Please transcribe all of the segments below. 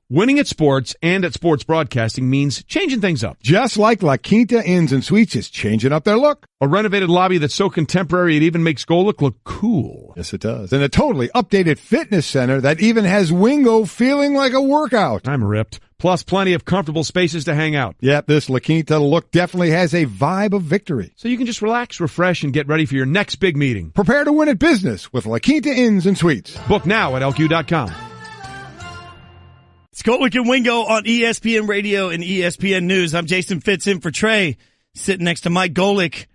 Winning at sports and at sports broadcasting means changing things up. Just like La Quinta Inns and Suites is changing up their look. A renovated lobby that's so contemporary it even makes Golic look cool. Yes, it does. And a totally updated fitness center that even has Wingo feeling like a workout. I'm ripped. Plus plenty of comfortable spaces to hang out. Yep, this La Quinta look definitely has a vibe of victory. So you can just relax, refresh, and get ready for your next big meeting. Prepare to win at business with La Quinta Inns and Suites. Book now at LQ.com. It's Golic and Wingo on ESPN Radio and ESPN News. I'm Jason Fitz in for Trey, sitting next to Mike Golic.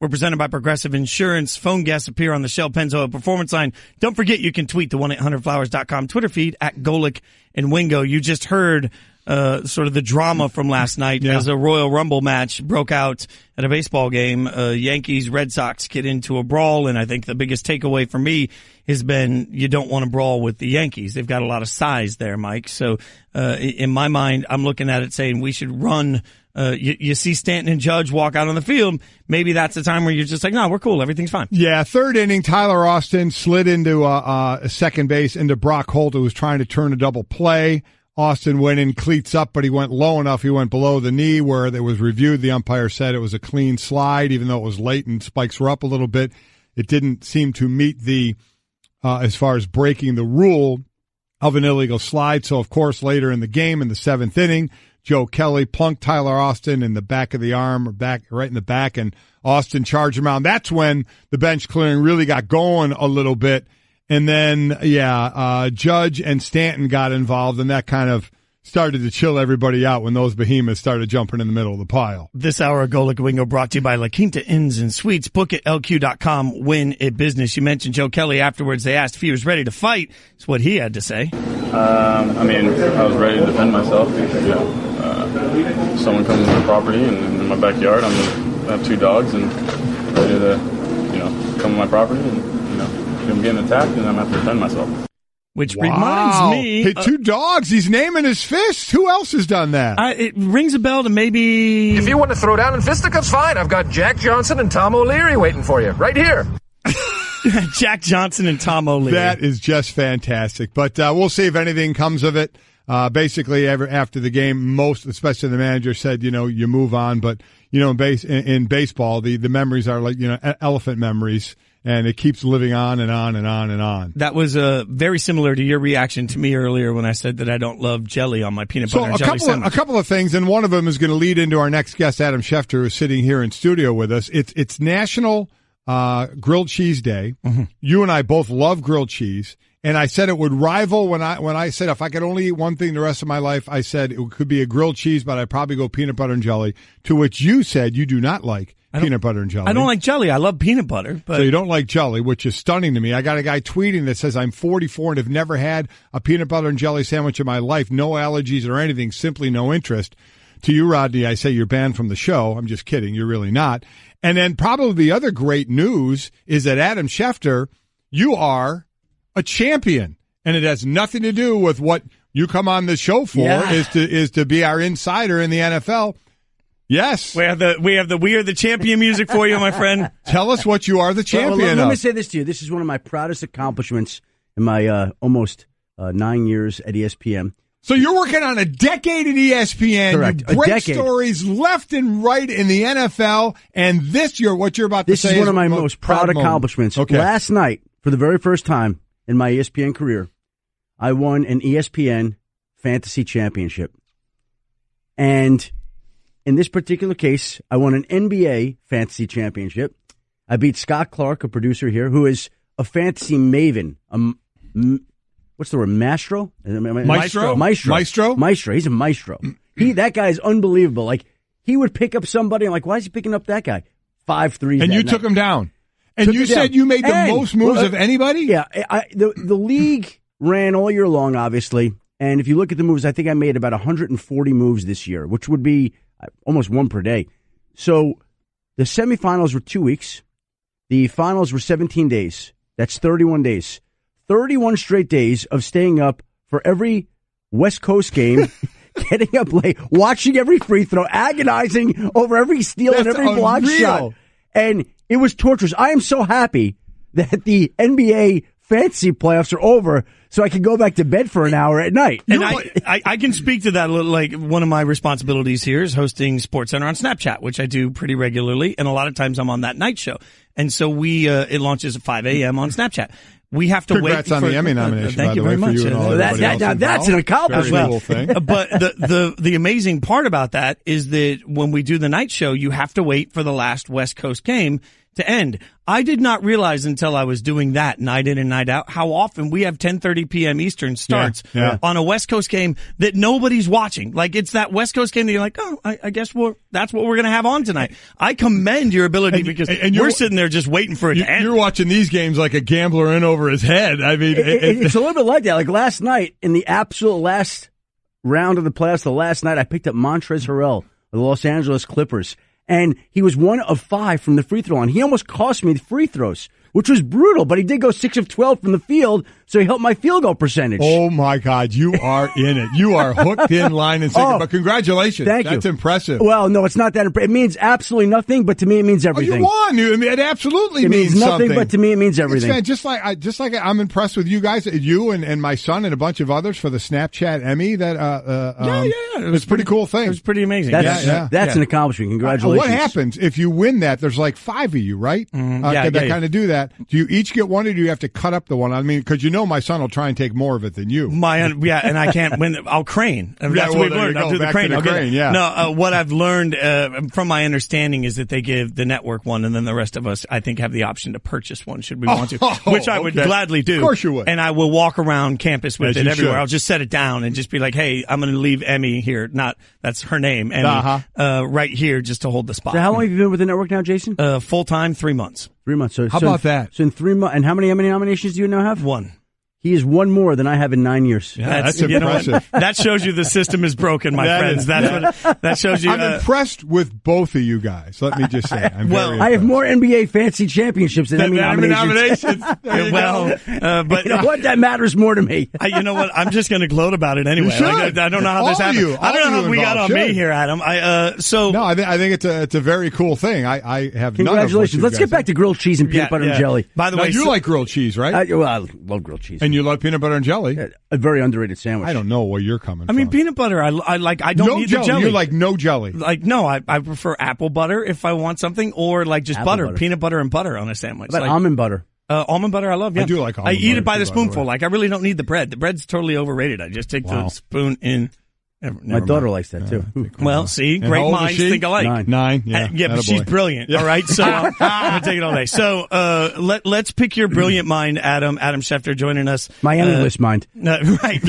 We're presented by Progressive Insurance. Phone guests appear on the Shell Pennzoil Performance Line. Don't forget you can tweet the 1-800-Flowers.com Twitter feed at Golic and Wingo. You just heard sort of the drama from last night as a Royal Rumble match broke out at a baseball game. Yankees, Red Sox get into a brawl, and I think the biggest takeaway for me has been you don't want to brawl with the Yankees. They've got a lot of size there, Mike. So in my mind, I'm looking at it saying we should run. You see Stanton and Judge walk out on the field. Maybe that's the time where you're just like, no, we're cool. Everything's fine. Yeah, third inning, Tyler Austin slid into a second base into Brock Holt, who was trying to turn a double play. Austin went in cleats up, but he went low enough. He went below the knee where it was reviewed. The umpire said it was a clean slide, even though it was late and spikes were up a little bit. It didn't seem to meet the, as far as breaking the rule of an illegal slide. So, of course, later in the game, in the seventh inning, Joe Kelly plunked Tyler Austin in the back of the arm, or back, right in the back, and Austin charged him out. That's when the bench clearing really got going a little bit. And then, Judge and Stanton got involved, and that kind of started to chill everybody out when those behemoths started jumping in the middle of the pile. This hour of Golic and Wingo brought to you by La Quinta Inns and Suites. Book at LQ.com. Win at business. You mentioned Joe Kelly afterwards. They asked if he was ready to fight. That's what he had to say. I was ready to defend myself. Someone comes on my property and in my backyard. I have two dogs and ready to, come on my property and, I'm getting attacked and I'm going to have to defend myself. Which reminds me... Hey, two dogs. He's naming his fist. Who else has done that? It rings a bell to maybe... If you want to throw down in fisticuffs, fine. I've got Jack Johnson and Tom O'Leary waiting for you right here. Jack Johnson and Tom O'Leary. That is just fantastic. But we'll see if anything comes of it. Basically, after the game, most, especially the manager, said, you move on. But, in baseball, the memories are like, elephant memories. And it keeps living on and on and on and on. That was very similar to your reaction to me earlier when I said that I don't love jelly on my peanut butter and jelly sandwich. A couple of things, and one of them is going to lead into our next guest, Adam Schefter, who's sitting here in studio with us. It's National Grilled Cheese Day. Mm-hmm. You and I both love grilled cheese. And I said it would rival when I said if I could only eat one thing the rest of my life, I said it could be a grilled cheese, but I'd probably go peanut butter and jelly, to which you said you do not like peanut butter and jelly. I don't like jelly. I love peanut butter. But... So you don't like jelly, which is stunning to me. I got a guy tweeting that says, I'm 44 and have never had a peanut butter and jelly sandwich in my life. No allergies or anything, simply no interest. To you, Rodney, I say you're banned from the show. I'm just kidding. You're really not. And then probably the other great news is that Adam Schefter, you are a champion. And it has nothing to do with what you come on the show for, is to be our insider in the NFL. Yes. We have the We Are the Champion music for you, my friend. Tell us what you are the champion of. Let me say this to you. This is one of my proudest accomplishments in my almost 9 years at ESPN. So you're working on a decade at ESPN. Correct. You break stories left and right in the NFL, and what you're about to say is one of my most proud accomplishments. Okay. Last night, for the very first time in my ESPN career, I won an ESPN Fantasy Championship. And in this particular case, I won an NBA Fantasy Championship. I beat Scott Clark, a producer here, who is a fantasy maven. What's the word? Maestro? Maestro. He's a maestro. That guy is unbelievable. Like, he would pick up somebody. I'm like, why is he picking up that guy? 5 threes. And you took him down. And you said you made the most moves of anybody? Yeah. The league ran all year long, obviously. And if you look at the moves, I think I made about 140 moves this year, which would be almost one per day. So the semifinals were 2 weeks. The finals were 17 days. That's 31 days. 31 straight days of staying up for every West Coast game, getting up late, watching every free throw, agonizing over every steal and every block shot. And it was torturous. I am so happy that the NBA fantasy playoffs are over so I can go back to bed for an hour at night. And I can speak to that a little. Like, one of my responsibilities here is hosting SportsCenter on Snapchat, which I do pretty regularly, and a lot of times I'm on that night show. And so it launches at 5 a.m. on Snapchat. We have to Congrats wait on for the Emmy nomination. Thank by you the way, very much. For you and all everybody else That's an accomplishment. Very cool thing. But the amazing part about that is that when we do the night show, you have to wait for the last West Coast game to end. I did not realize until I was doing that night in and night out how often we have 10:30 p.m. Eastern starts on a West Coast game that nobody's watching. Like, it's that West Coast game that you're like, oh, I guess that's what we're going to have on tonight. I commend your ability because we're sitting there just waiting for it to end. You're watching these games like a gambler in over his head. I mean, it's a little bit like that. Like last night in the absolute last round of the playoffs, the last night I picked up Montrezl Harrell of the Los Angeles Clippers. And he was 1 of 5 from the free throw line. He almost cost me the free throws, which was brutal, but he did go 6 of 12 from the field, so he helped my field goal percentage. Oh, my God. You are in it. You are hooked in line and sinker. But congratulations. Thank you. That's impressive. Well, no, it's not that impressive. It means absolutely nothing, but to me it means everything. Oh, you won. It absolutely means nothing, something. but to me it means everything. It's, just like I'm impressed with you guys, you and my son and a bunch of others for the Snapchat Emmy. That it was a pretty cool thing. It was pretty amazing. That's an accomplishment. Congratulations. What happens if you win that? There's like 5 of you, right? That kind of do that. Do you each get one, or do you have to cut up the one? I mean, because my son will try and take more of it than you. And I can't win. I'll crane. That's what we've learned. I'll do the crane. No, what I've learned from my understanding is that they give the network one, and then the rest of us, I think, have the option to purchase one should we want to, which I would gladly do. Of course you would. And I will walk around campus with it everywhere. Should. I'll just set it down and just be like, hey, I'm going to leave Emmy here. That's her name, Emmy, right here just to hold the spot. So how long have you been with the network now, Jason? Full-time, 3 months. 3 months. So, how about that? So in 3 months, and how many Emmy nominations do you now have? 1. He is 1 more than I have in 9 years. Yeah, that's impressive. That shows you the system is broken, my friends. That shows you. I'm impressed with both of you guys. Let me just say, I have more NBA fantasy championships than Emmy nominations. But you know what? That matters more to me. You know what? I'm just going to gloat about it anyway. I don't know how this happened. I don't know how we got on me here, Adam. I think it's a very cool thing. I have congratulations. Let's get back to grilled cheese and peanut butter and jelly. By the way, you like grilled cheese, right? I love grilled cheese. And you love peanut butter and jelly? A very underrated sandwich. I don't know where you're coming from. I mean, peanut butter, I like. I don't need the jelly. You like no jelly. Like, no, I prefer apple butter if I want something, or like just butter, peanut butter and butter on a sandwich. But almond butter. Almond butter, I love. Yeah. I do like almond butter. I eat it by the spoonful. Like, I really don't need the bread. The bread's totally overrated. I just take the spoon in. My daughter likes that too. Well, see, great minds think alike. 9. Yeah, but she's brilliant. All right, so I'm gonna take it all day. So let's pick your brilliant mind, Adam Schefter, joining us. My endless mind. Right.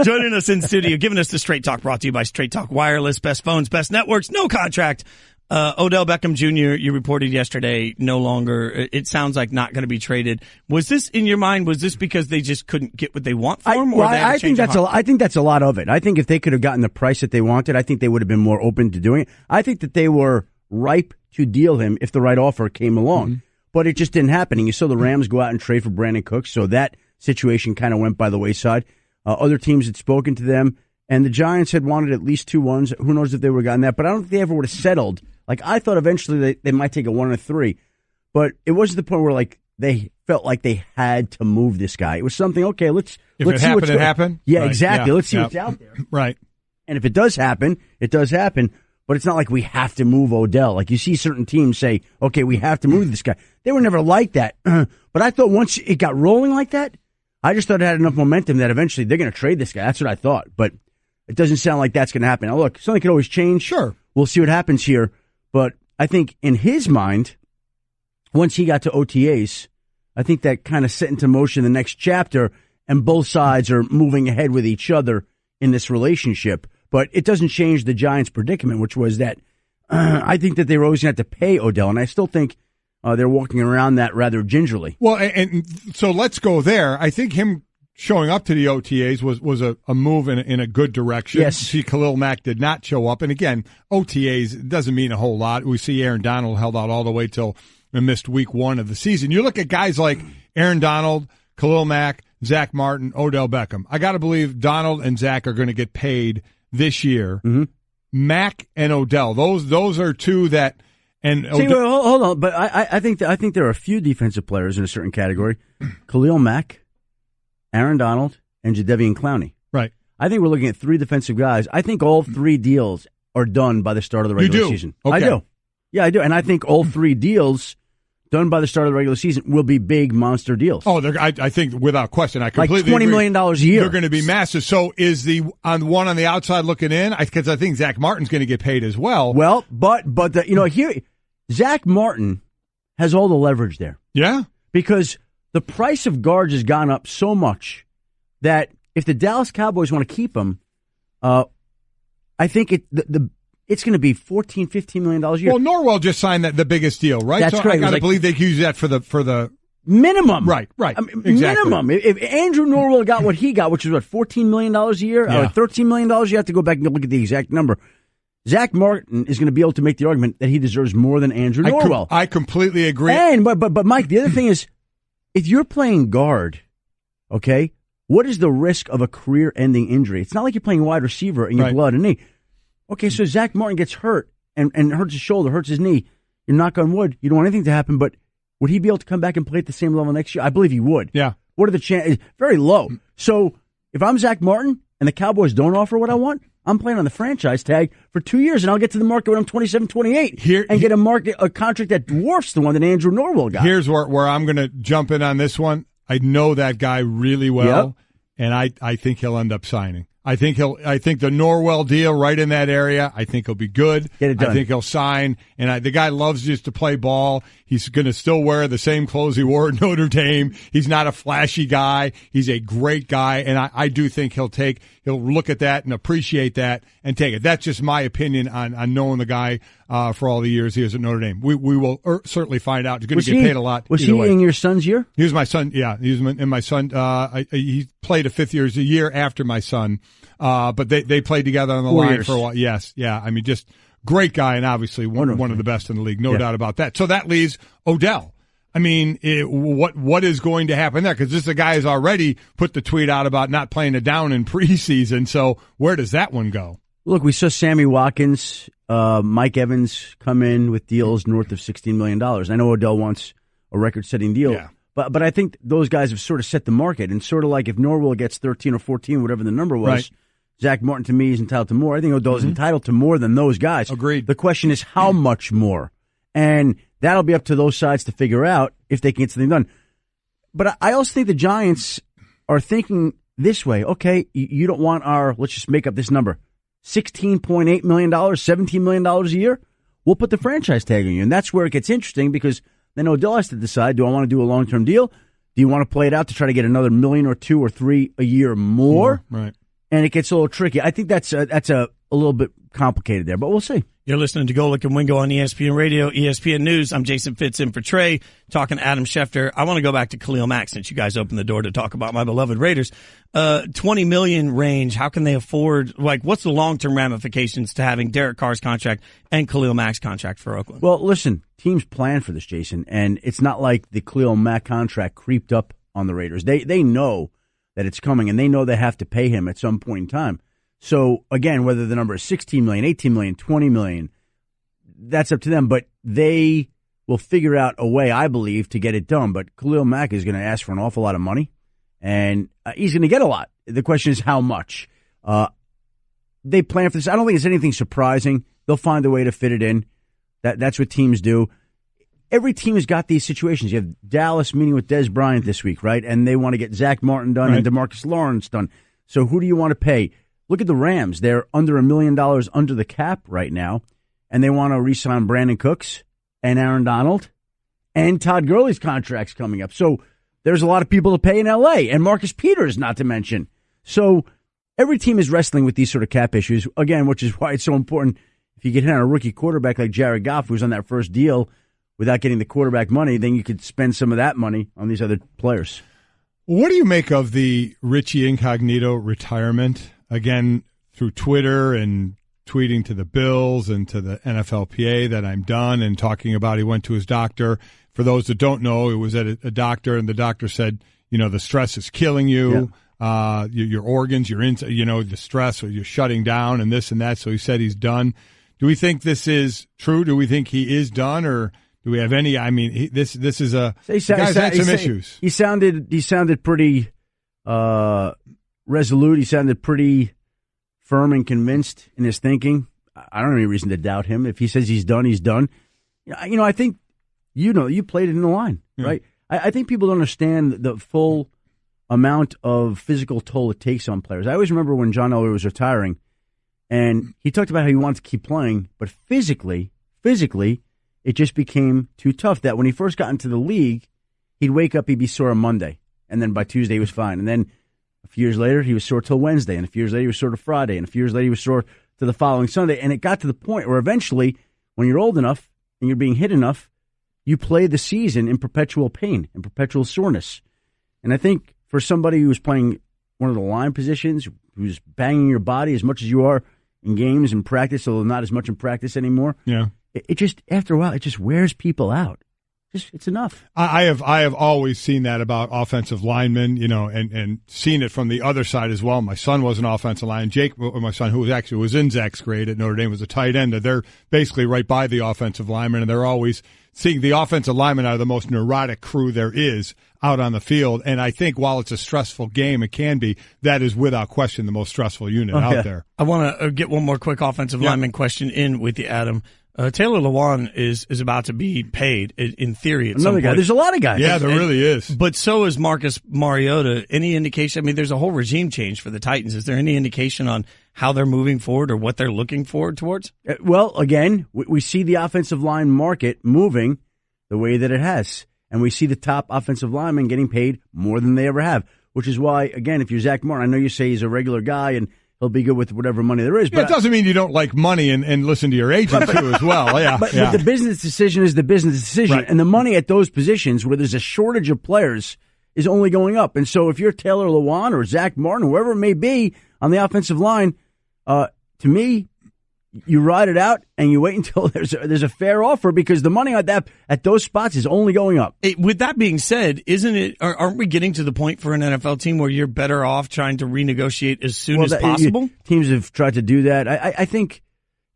Joining us in studio, giving us the Straight Talk, brought to you by Straight Talk Wireless, best phones, best networks, no contract. Odell Beckham Jr., you reported yesterday, no longer, it sounds like not going to be traded. Was this in your mind? Was this because they just couldn't get what they want for him? I think that's a lot of it. I think if they could have gotten the price that they wanted, I think they would have been more open to doing it. I think that they were ripe to deal him if the right offer came along. But it just didn't happen. And you saw the Rams go out and trade for Brandon Cooks, so that situation kind of went by the wayside. Other teams had spoken to them, and the Giants had wanted at least 2 ones. Who knows if they would have gotten that, but I don't think they ever would have settled. Like, I thought eventually they might take a 1 or 3, but it wasn't the point where, like, they felt like they had to move this guy. It was something, okay, let's see what's going to happen. Yeah, right. Exactly. Yeah. Let's see what's out there. Right. And if it does happen, it does happen, but it's not like we have to move Odell. Like, you see certain teams say, okay, we have to move this guy. They were never like that. But I thought once it got rolling like that, I just thought it had enough momentum that eventually they're going to trade this guy. That's what I thought. But it doesn't sound like that's going to happen. Now, look, something could always change. Sure. We'll see what happens here. But I think in his mind, once he got to OTAs, I think that kind of set into motion the next chapter, and both sides are moving ahead with each other in this relationship. But it doesn't change the Giants' predicament, which was that I think that they were always going to have to pay Odell, and I still think they're walking around that rather gingerly. Well, and so let's go there. I think him showing up to the OTAs was a move in a good direction. Yes. See, Khalil Mack did not show up. And again, OTAs doesn't mean a whole lot. We see Aaron Donald held out all the way till and missed week 1 of the season. You look at guys like Aaron Donald, Khalil Mack, Zach Martin, Odell Beckham. I got to believe Donald and Zach are going to get paid this year. Mm-hmm. Mack and Odell, those are two that. And see, hold on, but I think there are a few defensive players in a certain category. Khalil Mack, Aaron Donald, and Jadeveon Clowney. Right. I think we're looking at 3 defensive guys. I think all 3 deals are done by the start of the regular season. Okay. I do. Yeah, I do. And I think all 3 deals done by the start of the regular season will be big monster deals. Oh, I think without question, I completely like $20 million a year. They're going to be massive. So is the one on the outside looking in? Because I think Zach Martin's going to get paid as well. Well, but here, Zach Martin has all the leverage there. Yeah. Because the price of guards has gone up so much that if the Dallas Cowboys want to keep him, I think it's going to be $14, $15 million a year. Well, Norwell just signed the biggest deal, right? That's so correct. I got to believe they could use that for the minimum. Right. I mean, Exactly. minimum. If Andrew Norwell got what he got, which is $14 million a year, or $13 million, you have to go back and look at the exact number. Zach Martin is going to be able to make the argument that he deserves more than Andrew Norwell. I completely agree. And but Mike, the other thing is, if you're playing guard, okay, what is the risk of a career-ending injury? It's not like you're playing wide receiver and you blood a knee. Okay, so Zach Martin gets hurt and hurts his shoulder, hurts his knee. You knock on wood. You don't want anything to happen, but would he be able to come back and play at the same level next year? I believe he would. Yeah. What are the chances? Very low. So if I'm Zach Martin and the Cowboys don't offer what I want, I'm playing on the franchise tag for 2 years, and I'll get to the market when I'm 27, 28 and get a contract that dwarfs the one that Andrew Norwell got. Here's where I'm going to jump in on this one. I know that guy really well, and I think he'll end up signing. I think the Norwell deal right in that area, I think he'll be good. Get it done. I think he'll sign. And the guy loves just to play ball. He's going to still wear the same clothes he wore at Notre Dame. He's not a flashy guy. He's a great guy. And I do think he'll look at that and appreciate that and take it. That's just my opinion on knowing the guy for all the years he was at Notre Dame. We will certainly find out. He's going to get paid a lot. Was he in your son's year? He was my son. Yeah, he was in my son. He played a fifth year. It was a year after my son. But they played together on the 4 line years. for a while. Yes, yeah. I mean, just great guy, and obviously one of the best in the league, no doubt about that. So that leaves Odell. I mean, what is going to happen there? Because this guy has already put the tweet out about not playing it down in preseason. So where does that one go? Look, we saw Sammy Watkins, Mike Evans come in with deals north of $16 million. I know Odell wants a record-setting deal. Yeah. But I think those guys have sort of set the market. And sort of like if Norwell gets 13 or 14, whatever the number was, right. Zach Martin to me is entitled to more. I think Odell is entitled to more than those guys. Agreed. The question is how much more? And that'll be up to those sides to figure out if they can get something done. But I also think the Giants are thinking this way. Okay, you don't want let's just make up this number, $16.8 million, $17 million a year. We'll put the franchise tag on you. And that's where it gets interesting because then Odell has to decide, do I want to do a long-term deal? Do you want to play it out to try to get another $1 million or $2 or $3 a year more? Right. And it gets a little tricky. I think that's a little bit complicated there, but we'll see. You're listening to Golic and Wingo on ESPN Radio, ESPN News. I'm Jason Fitz in for Trey, talking to Adam Schefter. I want to go back to Khalil Mack since you guys opened the door to talk about my beloved Raiders. $20 million range, how can they afford, what's the long-term ramifications to having Derek Carr's contract and Khalil Mack's contract for Oakland? Well, listen, teams plan for this, Jason, and it's not like the Khalil Mack contract creeped up on the Raiders. They know that it's coming, and they know they have to pay him at some point in time. So, again, whether the number is $16 million, $18 million, $20 million, that's up to them. But they will figure out a way, I believe, to get it done. But Khalil Mack is going to ask for an awful lot of money, and he's going to get a lot. The question is how much. They plan for this. I don't think it's anything surprising. They'll find a way to fit it in. That's what teams do. Every team has got these situations. You have Dallas meeting with Des Bryant this week, right? And they want to get Zach Martin done and DeMarcus Lawrence done. So who do you want to pay? Look at the Rams. They're under $1 million under the cap right now, and they want to re-sign Brandon Cooks and Aaron Donald, and Todd Gurley's contract's coming up. So there's a lot of people to pay in L.A., and Marcus Peters, not to mention. So every team is wrestling with these sort of cap issues, again, which is why it's so important. If you get hit on a rookie quarterback like Jared Goff, who's on that first deal without getting the quarterback money, then you could spend some of that money on these other players. What do you make of the Richie Incognito retirement? Again, through Twitter and tweeting to the Bills and to the NFLPA that I'm done and talking about he went to his doctor. For those that don't know, it was at a doctor, and the doctor said, the stress is killing you, your organs, the stress, or you're shutting down and this and that. So he said he's done. Do we think this is true? Do we think he is done, or do we have any? I mean, this is a guy's had some issues. He sounded pretty resolute. He sounded pretty firm and convinced in his thinking. I don't have any reason to doubt him. If he says he's done, he's done. I think, you played it in the line, right? I think people don't understand the full amount of physical toll it takes on players. I always remember when John Elway was retiring, and he talked about how he wanted to keep playing, but physically, it just became too tough. That when he first got into the league, he'd wake up, he'd be sore on Monday, and then by Tuesday he was fine. And then a few years later, he was sore till Wednesday, and a few years later he was sore to Friday, and a few years later he was sore to the following Sunday. And it got to the point where eventually, when you're old enough and you're being hit enough, you play the season in perpetual pain, in perpetual soreness. And I think for somebody who's playing one of the line positions, who's banging your body as much as you are in games and practice, although not as much in practice anymore, it just, after a while, it just wears people out. It's enough. I have always seen that about offensive linemen, and seen it from the other side as well. My son was an offensive lineman. Jake, my son, who was in Zach's grade at Notre Dame, was a tight end. They're basically right by the offensive lineman, and they're always seeing the offensive linemen are the most neurotic crew there is out on the field. And I think while it's a stressful game, it can be, that is without question the most stressful unit out there. I want to get one more quick offensive lineman question in with you, Adam. Taylor Lewan is about to be paid, in theory, at Another some guy. point. There's a lot of guys. Yeah, there really is. But so is Marcus Mariota. Any indication? I mean, there's a whole regime change for the Titans. Is there any indication on how they're moving forward or what they're looking forward towards? Well, again, we see the offensive line market moving the way that it has. And we see the top offensive linemen getting paid more than they ever have, which is why, again, if you're Zach Martin, I know you say he's a regular guy and he'll be good with whatever money there is. But it doesn't mean you don't like money and listen to your agent, too, as well. But the business decision is the business decision. Right. And the money at those positions where there's a shortage of players is only going up. And so if you're Taylor Lewan or Zach Martin, whoever it may be on the offensive line, to me, you ride it out and you wait until there's a fair offer, because the money at those spots is only going up. With that being said, aren't we getting to the point for an NFL team where you're better off trying to renegotiate as soon as possible? Teams have tried to do that. I think,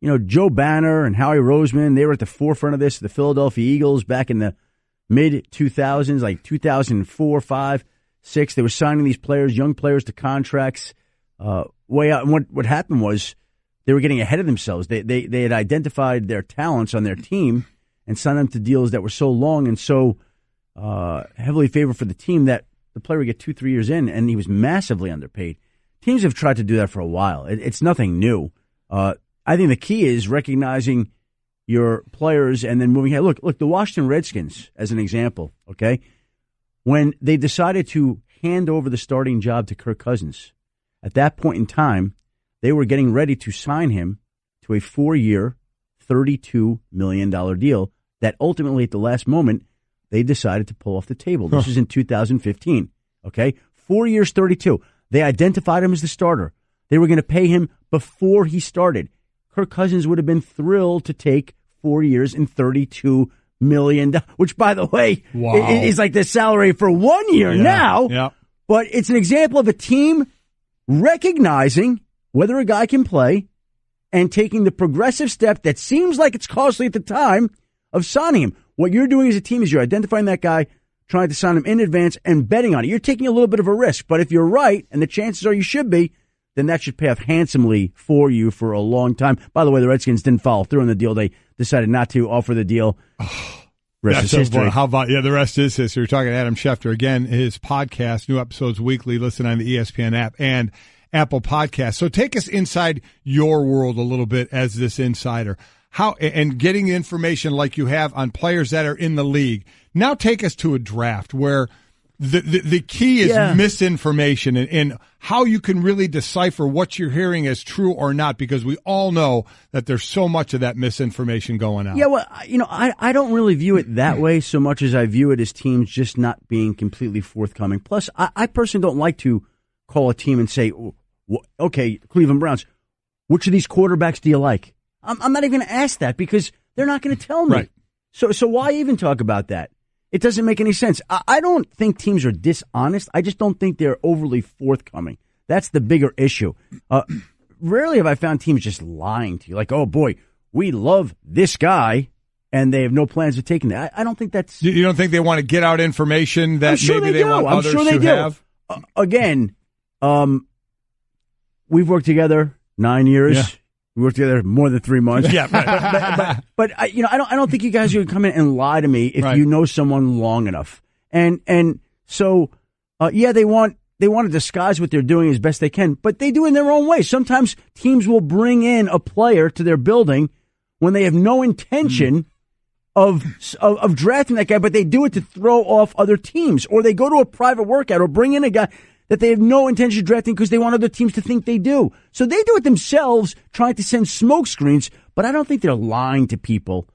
Joe Banner and Howie Roseman, they were at the forefront of this. The Philadelphia Eagles back in the mid-2000s, like 2004, 5, 6, they were signing these players, young players, to contracts way out. And what happened was, they were getting ahead of themselves. They had identified their talents on their team and signed them to deals that were so long and so heavily favored for the team that the player would get 2-3 years in, and he was massively underpaid. Teams have tried to do that for a while. It's nothing new. I think the key is recognizing your players and then moving ahead. Look, the Washington Redskins, as an example, okay? When they decided to hand over the starting job to Kirk Cousins, at that point in time, they were getting ready to sign him to a 4-year, $32 million deal that ultimately, at the last moment, they decided to pull off the table. This is in 2015, okay? 4 years, 32. They identified him as the starter. They were going to pay him before he started. Kirk Cousins would have been thrilled to take 4 years and $32 million, which, by the way, is like the salary for 1 year now. Yeah. But it's an example of a team recognizing whether a guy can play and taking the progressive step that seems like it's costly at the time of signing him. What you're doing as a team is you're identifying that guy, trying to sign him in advance and betting on it. You're taking a little bit of a risk, but if you're right, and the chances are you should be, then that should pay off handsomely for you for a long time. By the way, the Redskins didn't follow through on the deal. They decided not to offer the deal. Rest is history. How about, the rest is history. We're talking to Adam Schefter. Again, his podcast, new episodes weekly, listen on the ESPN app and Apple Podcasts. So take us inside your world a little bit as this insider. How, and getting information like you have on players that are in the league. Now take us to a draft where the key is misinformation and how you can really decipher what you're hearing as true or not, because we all know that there's so much of that misinformation going on. Yeah, well, I don't really view it that way so much as I view it as teams just not being completely forthcoming. Plus, I personally don't like to call a team and say, okay, Cleveland Browns, which of these quarterbacks do you like? I'm not even going to ask that because they're not going to tell me. Right. So why even talk about that? It doesn't make any sense. I don't think teams are dishonest. I just don't think they're overly forthcoming. That's the bigger issue. Rarely have I found teams just lying to you, like, oh, boy, we love this guy, and they have no plans of taking that. I don't think that's... You don't think they want to get out information that maybe they want others to have? again, we've worked together 9 years. Yeah. We worked together more than 3 months. Yeah, right. But I don't think you guys are going to come in and lie to me if you know someone long enough. And so, they want to disguise what they're doing as best they can, but they do it in their own way. Sometimes teams will bring in a player to their building when they have no intention of drafting that guy, but they do it to throw off other teams, or they go to a private workout or bring in a guy that they have no intention of drafting because they want other teams to think they do. So they do it themselves, trying to send smoke screens, but I don't think they're lying to people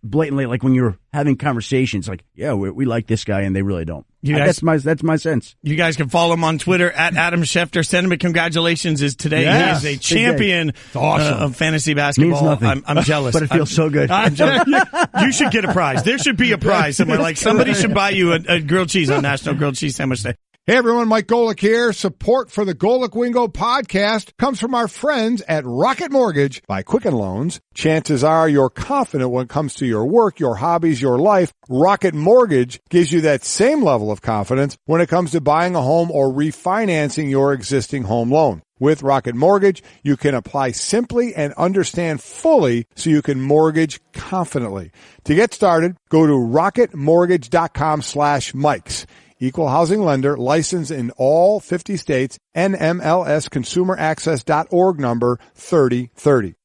blatantly, like when you're having conversations like, yeah, we like this guy, and they really don't. That's my sense. You guys can follow him on Twitter at Adam Schefter. Send him a congratulations is today. Yes. He is a champion awesome. of fantasy basketball. Means nothing. I'm jealous. But it feels so good. You should get a prize. There should be a prize somewhere. Like somebody should buy you a grilled cheese on National Grilled Cheese Sandwich Day. Hey everyone, Mike Golic here. Support for the Golic Wingo podcast comes from our friends at Rocket Mortgage by Quicken Loans. Chances are you're confident when it comes to your work, your hobbies, your life. Rocket Mortgage gives you that same level of confidence when it comes to buying a home or refinancing your existing home loan. With Rocket Mortgage, you can apply simply and understand fully so you can mortgage confidently. To get started, go to rocketmortgage.com/Mikes. Equal housing lender, licensed in all 50 states, NMLSconsumeraccess.org number 3030.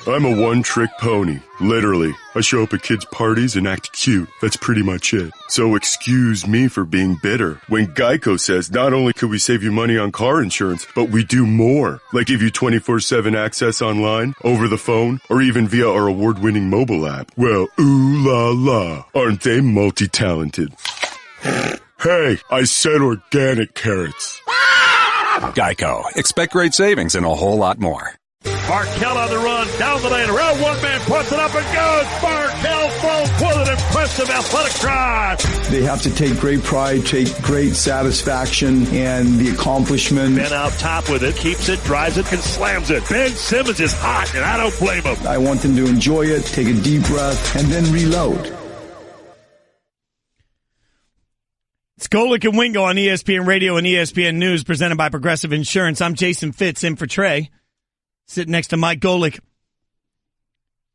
I'm a one-trick pony, literally. I show up at kids' parties and act cute. That's pretty much it. So excuse me for being bitter when Geico says not only could we save you money on car insurance, but we do more. Like give you 24/7 access online, over the phone, or even via our award-winning mobile app. Well, ooh la la, aren't they multi-talented? Hey, I said organic carrots. Geico. Expect great savings and a whole lot more. Markell on the run, down the lane, around one man, puts it up and goes. Markell throws with an impressive athletic drive. They have to take great pride, take great satisfaction, and the accomplishment. Ben out top with it, keeps it, drives it, and slams it. Ben Simmons is hot, and I don't blame him. I want them to enjoy it, take a deep breath, and then reload. It's Golic and Wingo on ESPN Radio and ESPN News, presented by Progressive Insurance. I'm Jason Fitz, in for Trey, sitting next to Mike Golic.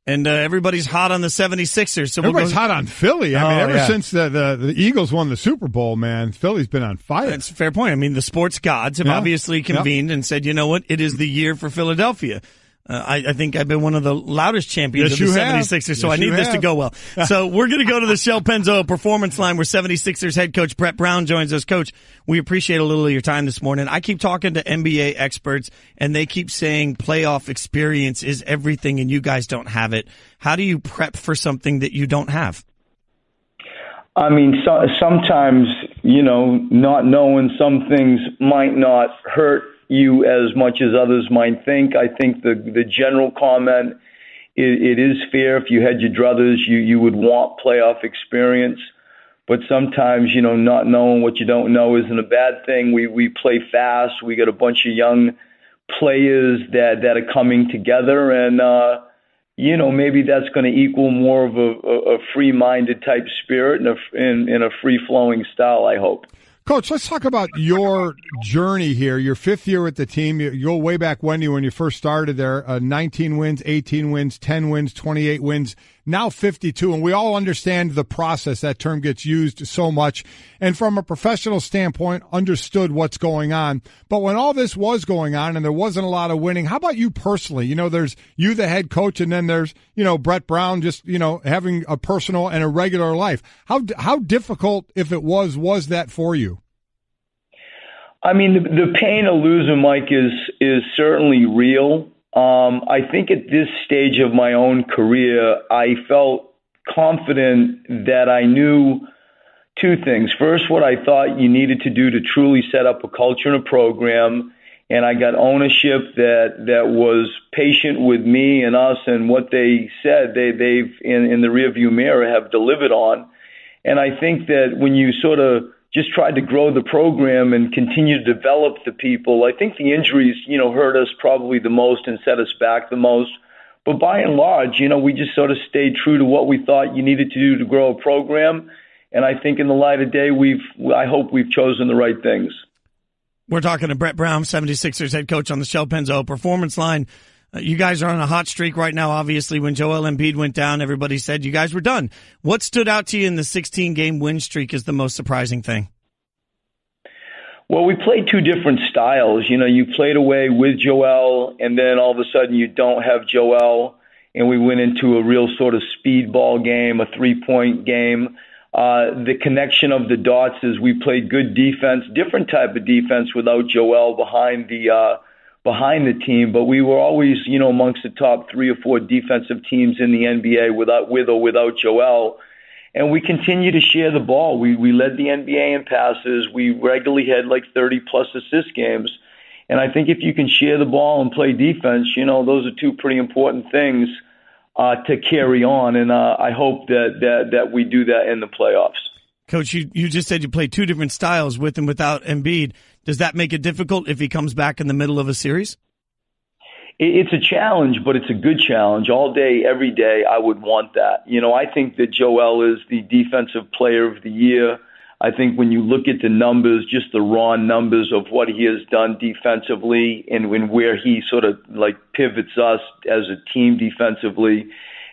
And everybody's hot on the 76ers. So everybody's hot on Philly. I mean, ever since the Eagles won the Super Bowl, man, Philly's been on fire. That's a fair point. I mean, the sports gods have obviously convened and said, you know what, it is the year for Philadelphia. I think I've been one of the loudest champions of the 76ers, so I need this to go well. So we're going to go to the Shell Pennzoil Performance Line where 76ers head coach Brett Brown joins us. Coach, we appreciate a little of your time this morning. I keep talking to NBA experts, and they keep saying playoff experience is everything, and you guys don't have it. How do you prep for something that you don't have? I mean, sometimes, not knowing some things might not hurt you as much as others might think. I think the general comment, it is fair. If you had your druthers, you would want playoff experience. But sometimes, not knowing what you don't know isn't a bad thing. We play fast. We got a bunch of young players that are coming together, and maybe that's going to equal more of a free-minded type spirit and a free-flowing style, I hope. Coach, let's talk about your journey here. Your fifth year with the team. You go way back when you first started there. 19 wins, 18 wins, 10 wins, 28 wins, now 52. And we all understand the process. That term gets used so much. And from a professional standpoint, understood what's going on. But when all this was going on and there wasn't a lot of winning, how about you personally? There's you, the head coach, and then there's, Brett Brown just, having a personal and a regular life. How difficult, if it was that for you? I mean, the pain of losing Mike is certainly real. I think at this stage of my own career, I felt confident that I knew two things. First, what I thought you needed to do to truly set up a culture and a program, and I got ownership that was patient with me and us, and what they said they've in the rearview mirror have delivered on. And I think that when you sort of just tried to grow the program and continue to develop the people, I think the injuries, hurt us probably the most and set us back the most. But by and large, we just sort of stayed true to what we thought you needed to do to grow a program. And I think in the light of day, I hope we've chosen the right things. We're talking to Brett Brown, 76ers head coach on the Shell Pennzoil Performance Line. You guys are on a hot streak right now. Obviously, when Joel Embiid went down, everybody said you guys were done. What stood out to you in the 16-game win streak is the most surprising thing? Well, we played two different styles. You played away with Joel, and then all of a sudden you don't have Joel, and we went into a real sort of speedball game, a three-point game. The connection of the dots is we played good defense, different type of defense without Joel behind the team, but we were always, amongst the top 3 or 4 defensive teams in the NBA with or without Joel. And we continue to share the ball. We led the NBA in passes. We regularly had like 30-plus assist games. And I think if you can share the ball and play defense, those are two pretty important things to carry on. And I hope that we do that in the playoffs. Coach, you just said you play two different styles with and without Embiid. Does that make it difficult if he comes back in the middle of a series? It's a challenge, but it's a good challenge. All day, every day, I would want that. I think that Joel is the defensive player of the year. I think when you look at the numbers, just the raw numbers of what he has done defensively and where he sort of like pivots us as a team defensively,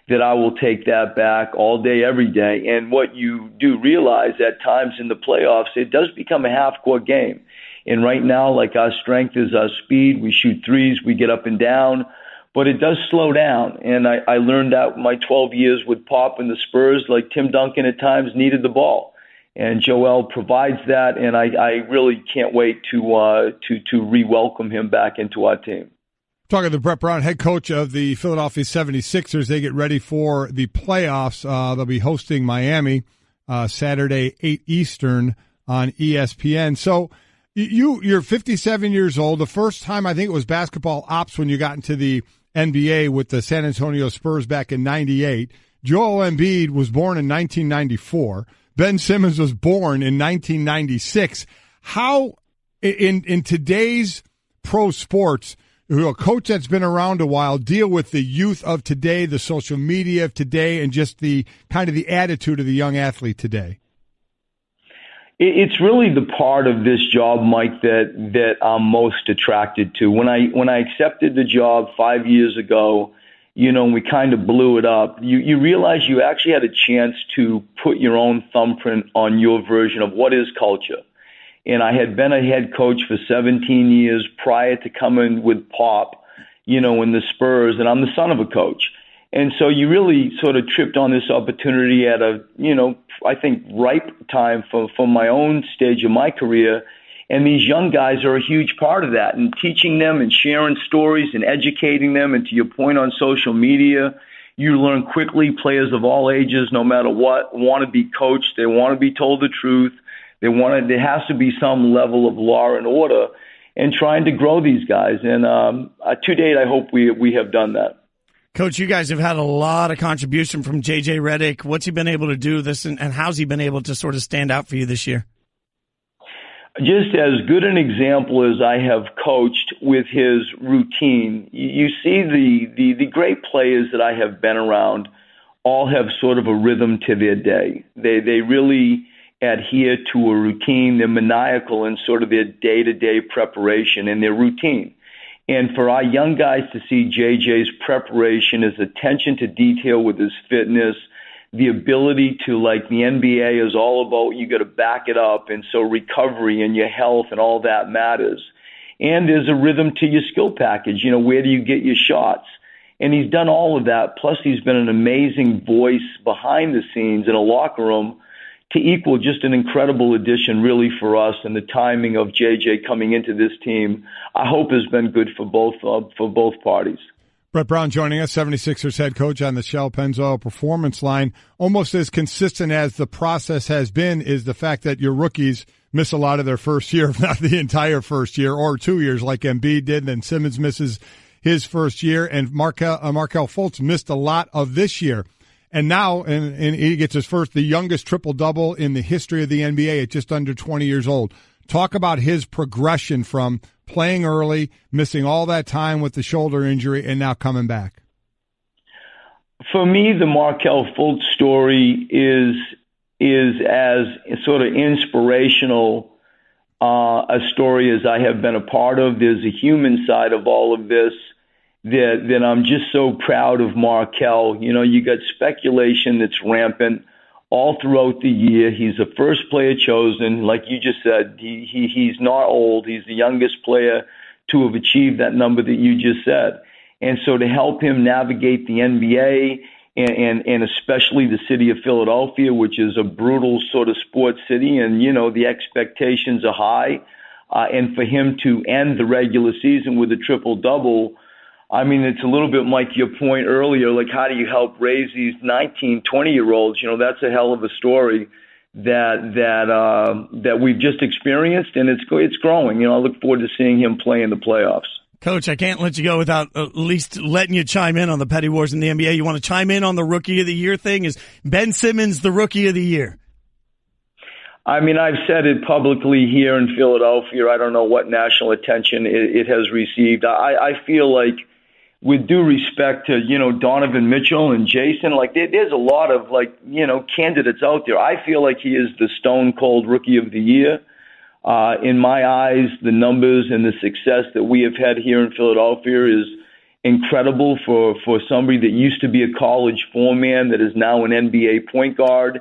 that I will take that back all day, every day. And what you do realize at times in the playoffs, it does become a half-court game. And right now, like our strength is our speed. We shoot threes, we get up and down, but it does slow down. And I learned that my 12 years with Pop and the Spurs, like Tim Duncan at times needed the ball. And Joel provides that, and I really can't wait to re-welcome him back into our team. Talking to Brett Brown, head coach of the Philadelphia 76ers. They get ready for the playoffs. They'll be hosting Miami Saturday, 8 Eastern on ESPN. So you're 57 years old. The first time I think it was basketball ops when you got into the NBA with the San Antonio Spurs back in 98. Joel Embiid was born in 1994. Ben Simmons was born in 1996. How, in today's pro sports, a coach that's been around a while, deal with the youth of today, the social media of today, and just the kind of the attitude of the young athlete today? It's really the part of this job, Mike, that I'm most attracted to. When I accepted the job 5 years ago, we kind of blew it up. You realize you actually had a chance to put your own thumbprint on your version of what is culture. And I had been a head coach for 17 years prior to coming with Pop, in the Spurs, and I'm the son of a coach. And so you really sort of tripped on this opportunity at a, I think, ripe time for my own stage of my career. And these young guys are a huge part of that, and teaching them and sharing stories and educating them. And to your point on social media, you learn quickly. Players of all ages, no matter what, want to be coached. They want to be told the truth. There has to be some level of law and order, and trying to grow these guys. And to date, I hope we have done that. Coach, you guys have had a lot of contribution from J.J. Redick. What's he been able to do this, and how's he been able to sort of stand out for you this year? Just as good an example as I have coached with his routine. You see the great players that I have been around all have sort of a rhythm to their day. They really adhere to a routine. They're maniacal in sort of their day-to-day preparation and their routine. And for our young guys to see JJ's preparation, his attention to detail with his fitness, the ability to, like the NBA is all about, you got to back it up. And so recovery and your health and all that matters. And there's a rhythm to your skill package. Where do you get your shots? And he's done all of that. Plus he's been an amazing voice behind the scenes in a locker room to equal just an incredible addition really for us. And the timing of JJ coming into this team, I hope has been good for both parties. Brett Brown joining us, 76ers head coach on the Shell Pennzoil Performance Line. Almost as consistent as the process has been is the fact that your rookies miss a lot of their first year, if not the entire first year, or 2 years like Embiid did, and then Simmons misses his first year, and Markelle Fultz missed a lot of this year. And now, and he gets the youngest triple-double in the history of the NBA at just under 20 years old. Talk about his progression from playing early, missing all that time with the shoulder injury, and now coming back. For me, the Markelle Fultz story is is as sort of inspirational a story as I have been a part of. There's a human side of all of this that I'm just so proud of Markel. You know, you got speculation that's rampant all throughout the year. He's the first player chosen. Like you just said, he's not old. He's the youngest player to have achieved that number that you just said. And so to help him navigate the NBA and especially the city of Philadelphia, which is a brutal sort of sports city, and, you know, the expectations are high, and for him to end the regular season with a triple-double, I mean, it's a little bit like your point earlier, like how do you help raise these 19, 20-year-olds? You know, that's a hell of a story that we've just experienced, and it's growing. You know, I look forward to seeing him play in the playoffs. Coach, I can't let you go without at least letting you chime in on the petty wars in the NBA. You want to chime in on the Rookie of the Year thing? Is Ben Simmons the Rookie of the Year? I mean, I've said it publicly here in Philadelphia. I don't know what national attention it has received. I feel like, with due respect to, you know, Donovan Mitchell and Jason, like there's a lot of, like, you know, candidates out there. I feel like he is the stone cold Rookie of the Year. In my eyes, the numbers and the success that we have had here in Philadelphia is incredible for somebody that used to be a college foreman that is now an NBA point guard.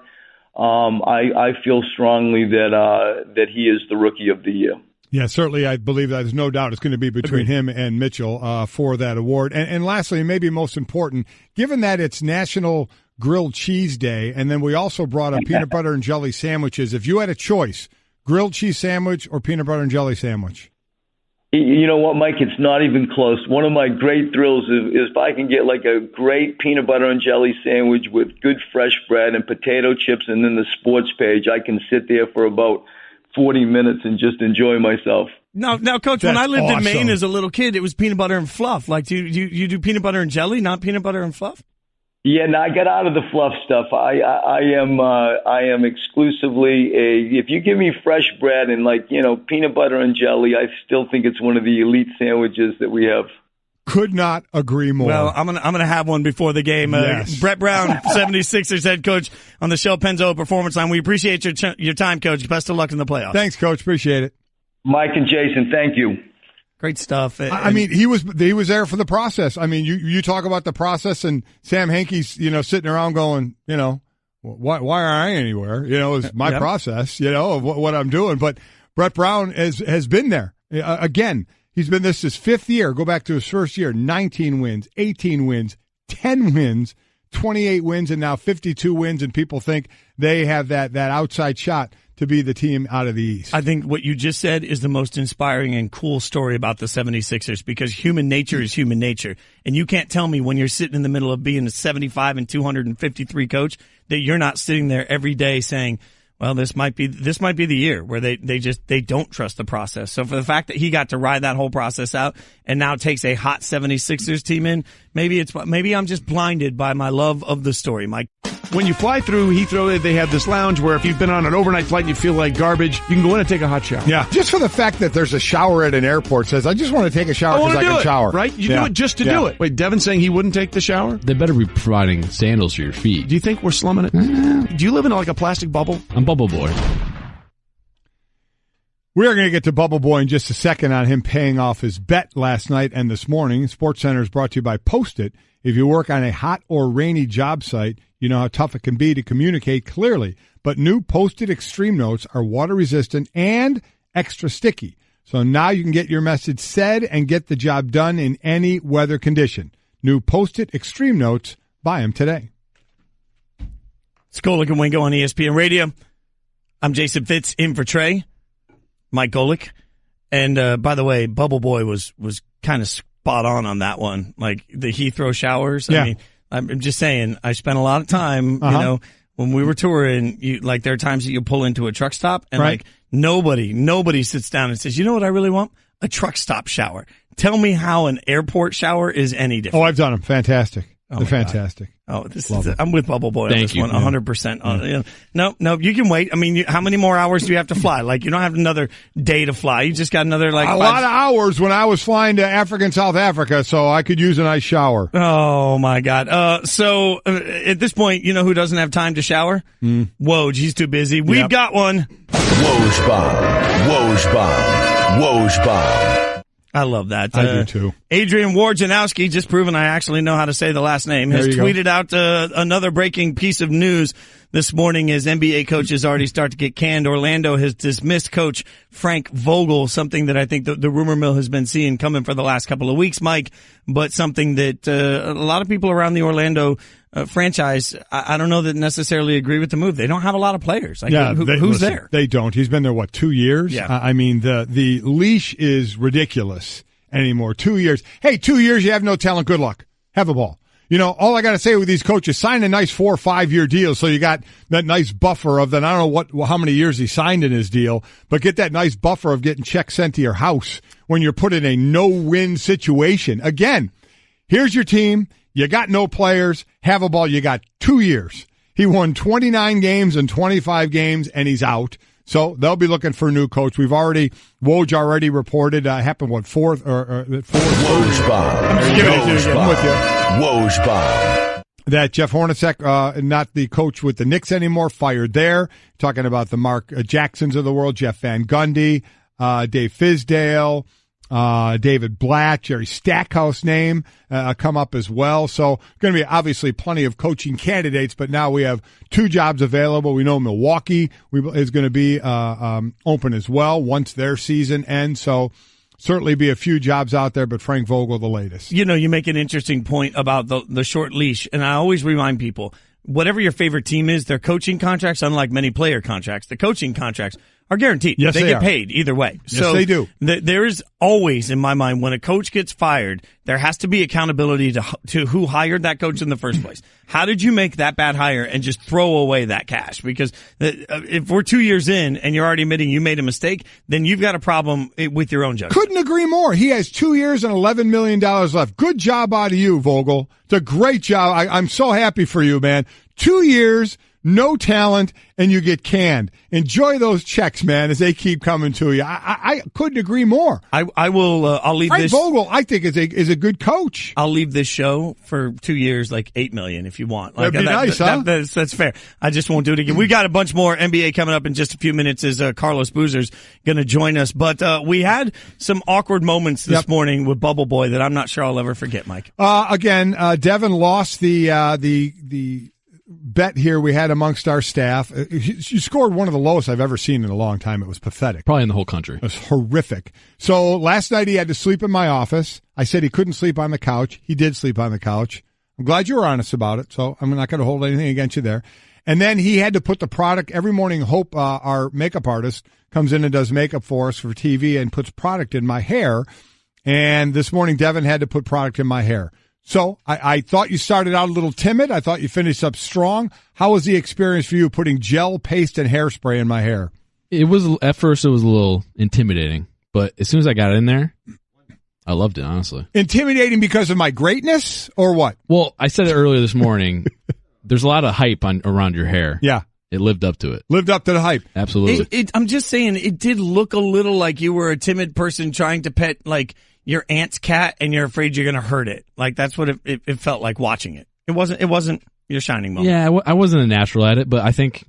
I feel strongly that he is the Rookie of the Year. Yeah, certainly I believe that there's no doubt it's going to be between him and Mitchell for that award. And lastly, and maybe most important, given that it's National Grilled Cheese Day, and then we also brought up peanut butter and jelly sandwiches, if you had a choice, grilled cheese sandwich or peanut butter and jelly sandwich? You know what, Mike? It's not even close. One of my great thrills is if I can get like a great peanut butter and jelly sandwich with good fresh bread and potato chips and then the sports page, I can sit there for about 40 minutes and just enjoy myself. Now, Coach, That's when I lived awesome. in Maine as a little kid, it was peanut butter and fluff. Like, do you do peanut butter and jelly, not peanut butter and fluff? Yeah, no, I got out of the fluff stuff. I am exclusively if you give me fresh bread and, like, you know, peanut butter and jelly, I still think it's one of the elite sandwiches that we have. Could not agree more. Well, I'm gonna have one before the game. Yes. Brett Brown, 76ers head coach on the Shell Penzo Performance Line. We appreciate your time, Coach. Best of luck in the playoffs. Thanks, Coach. Appreciate it. Mike and Jason, thank you. Great stuff. I mean, he was there for the process. I mean, you talk about the process, and Sam Hankey's, you know, sitting around going, you know, why aren't I anywhere? You know, it's my process, you know, of what I'm doing. But Brett Brown has been there again. He's been this his fifth year. Go back to his first year: 19 wins, 18 wins, 10 wins, 28 wins, and now 52 wins. And people think they have that outside shot to be the team out of the East. I think what you just said is the most inspiring and cool story about the 76ers, because human nature is human nature. And you can't tell me when you're sitting in the middle of being a 75 and 253 coach that you're not sitting there every day saying, well, this might be the year where they don't trust the process. So for the fact that he got to ride that whole process out and now takes a hot 76ers team in, maybe I'm just blinded by my love of the story, Mike. When you fly through Heathrow, they have this lounge where if you've been on an overnight flight and you feel like garbage, you can go in and take a hot shower. Yeah. Just for the fact that there's a shower at an airport says, I just want to take a shower because I can shower. Right? You do it just to do it. Wait, Devin's saying he wouldn't take the shower? They better be providing sandals for your feet. Do you think we're slumming it? Do you live in like a plastic bubble? I'm Bubble Boy. We are going to get to Bubble Boy in just a second on him paying off his bet last night and this morning. SportsCenter is brought to you by Post-it. If you work on a hot or rainy job site, you know how tough it can be to communicate clearly. But new Post-it Extreme Notes are water-resistant and extra sticky. So now you can get your message said and get the job done in any weather condition. New Post-it Extreme Notes. Buy them today. It's Golic and Wingo on ESPN Radio. I'm Jason Fitz, in for Trey. Mike Golic. And by the way, Bubble Boy was kind of spot on that one. Like the Heathrow showers. Yeah. I mean, I'm just saying, I spent a lot of time, you know, when we were touring, there are times that you pull into a truck stop and like nobody sits down and says, you know what I really want? A truck stop shower. Tell me how an airport shower is any different. Oh, I've done them. Fantastic. They're fantastic. Oh, I'm with Bubble Boy on this one, 100%. No, you can wait. I mean, how many more hours do you have to fly? Like, you don't have another day to fly. You just got another, like, a lot of hours when I was flying to Africa and South Africa, so I could use a nice shower. Oh, my God. So, at this point, you know who doesn't have time to shower? Woj. He's too busy. We've got one. Woj bomb. I love that. I do too. Adrian Wojnarowski, just proven I actually know how to say the last name, has tweeted out another breaking piece of news this morning as NBA coaches already start to get canned. Orlando has dismissed coach Frank Vogel, something that I think the rumor mill has been seeing coming for the last couple of weeks, Mike, but something that a lot of people around the Orlando franchise, I don't know that necessarily agree with the move. They don't have a lot of players. Like, who's there? They don't. He's been there, 2 years? Yeah. I mean, the leash is ridiculous anymore. 2 years. Hey, 2 years, you have no talent. Good luck. Have a ball. You know, all I got to say with these coaches, sign a nice 4 or 5 year deal so you got that nice buffer of that. I don't know how many years he signed in his deal, but get that nice buffer of getting checks sent to your house when you're put in a no-win situation. Again, here's your team. You got no players. Have a ball. You got 2 years. He won 29 games and 25 games, and he's out. So they'll be looking for a new coach. Woj already reported, happened, fourth? Woj bomb. Woj bomb. That Jeff Hornacek, not the coach with the Knicks anymore, fired there. Talking about the Mark Jacksons of the world, Jeff Van Gundy, Dave Fizdale, David Blatt, Jerry Stackhouse name come up as well. So going to be obviously plenty of coaching candidates, but now we have 2 jobs available. We know Milwaukee is going to be open as well once their season ends. So certainly be a few jobs out there, but Frank Vogel the latest. You know, you make an interesting point about the short leash, and I always remind people, whatever your favorite team is, their coaching contracts, unlike many player contracts, the coaching contracts are guaranteed. Yes, they get are. paid either way. Yes, so they do. There is always, in my mind, when a coach gets fired, there has to be accountability to who hired that coach in the first place. How did you make that bad hire and just throw away that cash? Because if we're 2 years in and you're already admitting you made a mistake, then you've got a problem with your own judgment. Couldn't agree more. He has 2 years and $11 million left. Good job out of you, Vogel. It's a great job. I'm so happy for you, man. 2 years, no talent, and you get canned. Enjoy those checks, man, as they keep coming to you. I couldn't agree more. I will. I'll leave Frank this. Vogel, I think, is a good coach. I'll leave this show for 2 years, like $8 million, if you want. Like, That'd be nice, huh? That's fair. I just won't do it again. We got a bunch more NBA coming up in just a few minutes. As Carlos Boozer's going to join us, but we had some awkward moments this morning with Bubble Boy that I'm not sure I'll ever forget, Mike. Again, Devin lost the bet here we had amongst our staff. You scored one of the lowest I've ever seen in a long time. It was pathetic. Probably in the whole country. It was horrific. So last night he had to sleep in my office. I said he couldn't sleep on the couch. He did sleep on the couch. I'm glad you were honest about it, so I'm not going to hold anything against you there. And then he had to put the product every morning. Hope, our makeup artist, comes in and does makeup for us for TV and puts product in my hair. And this morning Devin had to put product in my hair. So I thought you started out a little timid. I thought you finished up strong. How was the experience for you putting gel, paste, and hairspray in my hair? It was, at first, it was a little intimidating, but as soon as I got in there, I loved it, honestly. Intimidating because of my greatness or what? Well, I said it earlier this morning. There's a lot of hype around your hair. Yeah. It lived up to it. Lived up to the hype. Absolutely. I'm just saying, it did look a little like you were a timid person trying to pet, like, your aunt's cat and you're afraid you're going to hurt it. Like, that's what it felt like watching it. It wasn't your shining moment. Yeah, I wasn't a natural at it, but I think,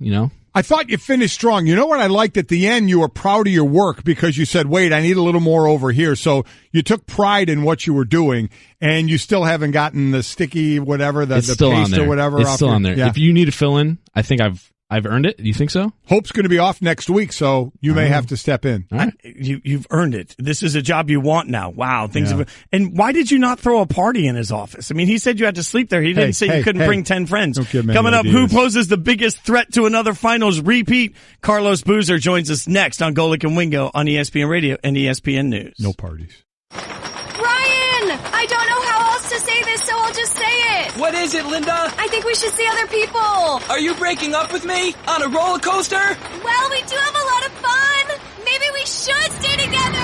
I thought you finished strong. You know what I liked at the end? You were proud of your work because you said, wait, I need a little more over here. So you took pride in what you were doing, and you still haven't gotten the sticky whatever, the paste or whatever. It's still on there. Yeah. If you need to fill in, I think I've earned it. Do you think so? Hope's going to be off next week, so you may have to step in. All right. You've earned it. This is a job you want now. Wow. And why did you not throw a party in his office? I mean, he said you had to sleep there. He didn't say you couldn't bring 10 friends. Coming up, who poses the biggest threat to another finals repeat? Carlos Boozer joins us next on Golic and Wingo on ESPN Radio and ESPN News. No parties. I don't know how else to say this, so I'll just say it. What is it, Linda? I think we should see other people. Are you breaking up with me? On a roller coaster? Well, we do have a lot of fun. Maybe we should stay together.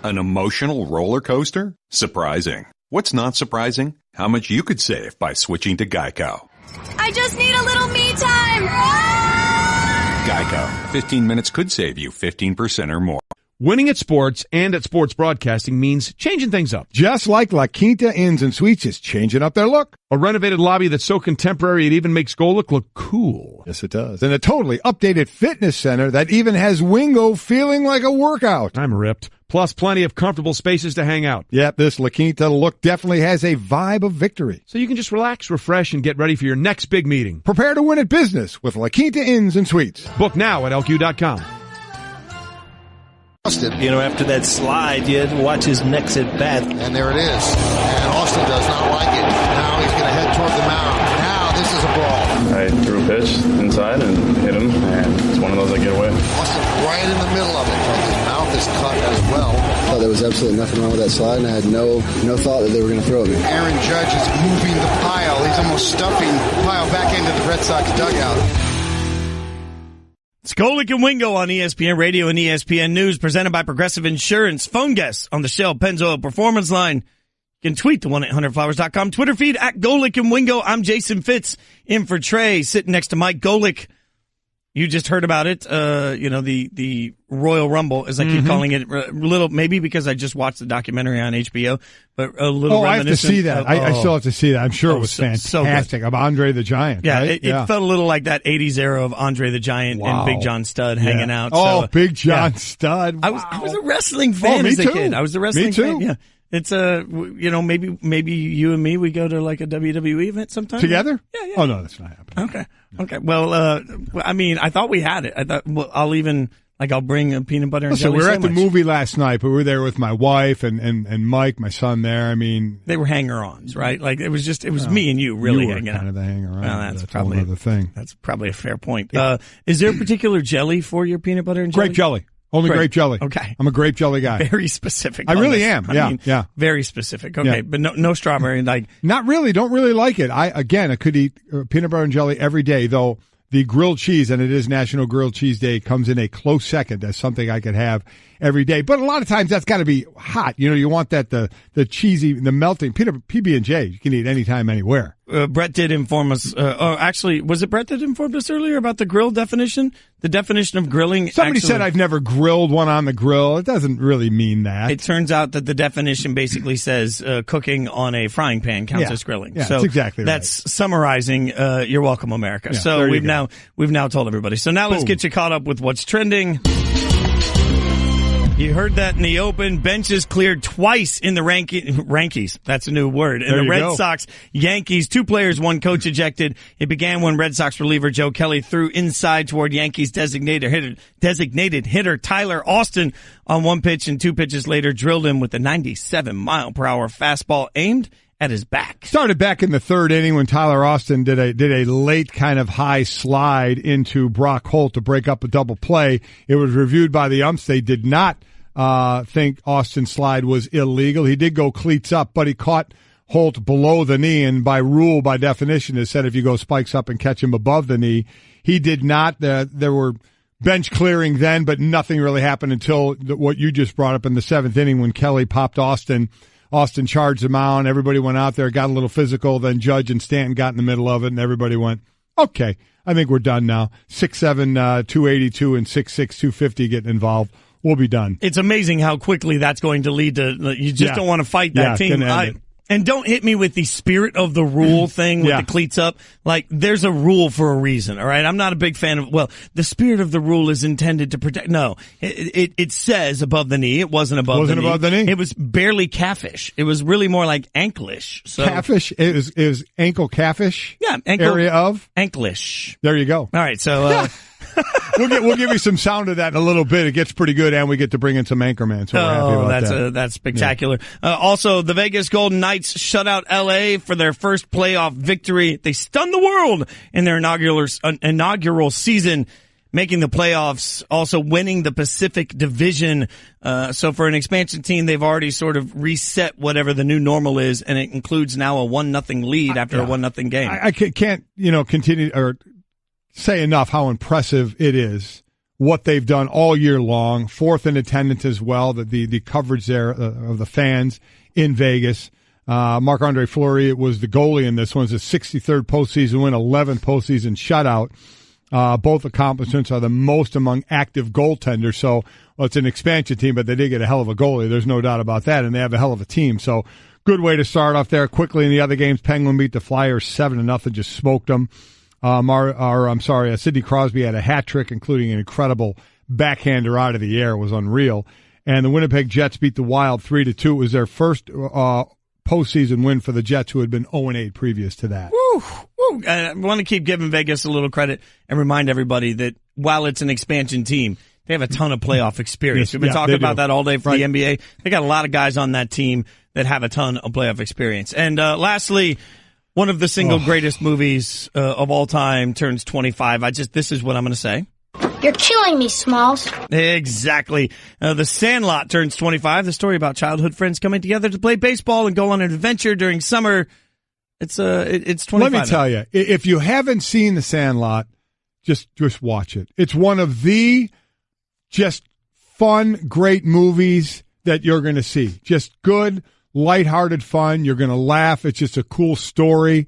An emotional roller coaster? Surprising. What's not surprising? How much you could save by switching to Geico. I just need a little me time. Geico. 15 minutes could save you 15% or more. Winning at sports and at sports broadcasting means changing things up. Just like La Quinta Inns and Suites is changing up their look. A renovated lobby that's so contemporary it even makes Golic look cool. Yes, it does. And a totally updated fitness center that even has Wingo feeling like a workout. I'm ripped. Plus plenty of comfortable spaces to hang out. Yep, this La Quinta look definitely has a vibe of victory. So you can just relax, refresh, and get ready for your next big meeting. Prepare to win at business with La Quinta Inns and Suites. Book now at LQ.com. Austin, after that slide, you had to watch his next at bat. And there it is. And Austin does not like it. Now he's going to head toward the mound. Now this is a brawl. I threw a pitch inside and hit him, and it's one of those that get away. Austin right in the middle of it. His mouth is cut as well. I thought there was absolutely nothing wrong with that slide, and I had no thought that they were going to throw at me. Aaron Judge is moving the pile. He's almost stuffing the pile back into the Red Sox dugout. It's Golic and Wingo on ESPN Radio and ESPN News, presented by Progressive Insurance. Phone guests on the Shell Pennzoil Performance Line. You can tweet the 1-800-Flowers.com Twitter feed at Golic and Wingo. I'm Jason Fitz, in for Trey, sitting next to Mike Golic. You just heard about it, the Royal Rumble, as I keep calling it, little, maybe because I just watched the documentary on HBO, but a little I have to see that. I still have to see that. I'm sure it was fantastic. So of Andre the Giant. Yeah, right? It felt a little like that 80s era of Andre the Giant and Big John Studd hanging out. Oh, Big John Studd. Wow. I was a wrestling fan as a kid. I was a wrestling fan. Yeah. It's maybe you and me, we go to like a WWE event sometime. Together? Yeah. Oh, no, that's not happening. Okay. Well, I thought we had it. I thought, I'll bring a peanut butter and jelly we were sandwich. at the movie last night, but we were there with my wife and Mike, my son there. I mean, they were hanger-ons, right? Like it was me and you really hanging out. Kind of the hanger-on. Well, that's probably another thing. That's probably a fair point. Is there a particular jelly for your peanut butter and jelly? Grape jelly. Only grape jelly. Okay. I'm a grape jelly guy. Very specific. I really am. Yeah. Very specific. Okay. Yeah. But no strawberry. Not really. Don't really like it. I could eat peanut butter and jelly every day, though the grilled cheese, and it is National Grilled Cheese Day, comes in a close second as something I could have every day. But a lot of times that's got to be hot. You want that, the cheesy, the melting PB&J. You can eat anytime, anywhere. Brett did inform us, was it Brett that informed us earlier about the grill definition? The definition of grilling. Somebody said I've never grilled one on the grill. It doesn't really mean that. It turns out that the definition basically says cooking on a frying pan counts as grilling. Yeah, so that's exactly right. That's summarizing you're welcome, America. Yeah, so we've now told everybody. So now let's get you caught up with what's trending. You heard that in the open. Benches cleared twice in the Rankies. That's a new word. In the Red Sox, Yankees, 2 players, 1 coach ejected. It began when Red Sox reliever Joe Kelly threw inside toward Yankees designated hitter Tyler Austin on 1 pitch, and 2 pitches later drilled him with a 97-mile-per-hour fastball aimed at his back. Started back in the 3rd inning when Tyler Austin did a late kind of high slide into Brock Holt to break up a double play. It was reviewed by the umps. They did not think Austin's slide was illegal. He did go cleats up, but he caught Holt below the knee, and by definition, it said if you go spikes up and catch him above the knee. He did not. There were bench clearing then, but nothing really happened until what you just brought up in the 7th inning when Kelly popped Austin. Austin charged him out. Everybody went out there, got a little physical. Then Judge and Stanton got in the middle of it, and everybody went, okay, I think we're done now. 6'7", 282, and 6'6", 250 getting involved. We'll be done. It's amazing how quickly that's going to lead to, you just don't want to fight that team. And don't hit me with the spirit of the rule thing with the cleats up. Like, there's a rule for a reason, all right? I'm not a big fan of, the spirit of the rule is intended to protect. No, it says above the knee. It wasn't above the knee. Above the knee? It was barely calfish. It was really more like ankleish. So, calfish? Is ankle calfish? Yeah. Area of? Ankleish. There you go. All right, so... We'll give you some sound of that in a little bit. It gets pretty good, and we get to bring in some anchorman, so we're happy about that. That's spectacular. Yeah. Also, the Vegas Golden Knights shut out L.A. for their first playoff victory. They stunned the world in their inaugural season, making the playoffs, also winning the Pacific Division. So for an expansion team, they've already sort of reset whatever the new normal is, and it includes now a 1-0 lead after a 1-0 game. I can't continue or say enough how impressive it is what they've done all year long. 4th in attendance as well. The coverage there of the fans in Vegas. Marc-Andre Fleury was the goalie in this one. It's his 63rd postseason win, 11th postseason shutout. Both accomplishments are the most among active goaltenders. So, well, it's an expansion team, but they did get a hell of a goalie. There's no doubt about that, and they have a hell of a team. So, good way to start off there. Quickly in the other games, Penguin beat the Flyers 7-0, just smoked them. Sidney Crosby had a hat trick, including an incredible backhander out of the air. It was unreal. And the Winnipeg Jets beat the Wild 3-2. It was their first postseason win for the Jets, who had been 0-8 previous to that. Woo, woo. I want to keep giving Vegas a little credit and remind everybody that while it's an expansion team, they have a ton of playoff experience. Yes, We've been talking about that all day for right. the NBA. They got a lot of guys on that team that have a ton of playoff experience. And lastly, one of the single greatest movies of all time turns 25. This is what I'm going to say. You're killing me, Smalls. Exactly. The Sandlot turns 25. The story about childhood friends coming together to play baseball and go on an adventure during summer. It's 25. Let me tell you, if you haven't seen The Sandlot, just watch it. It's one of the just fun, great movies that you're going to see. Just good, lighthearted fun. You're going to laugh. It's just a cool story.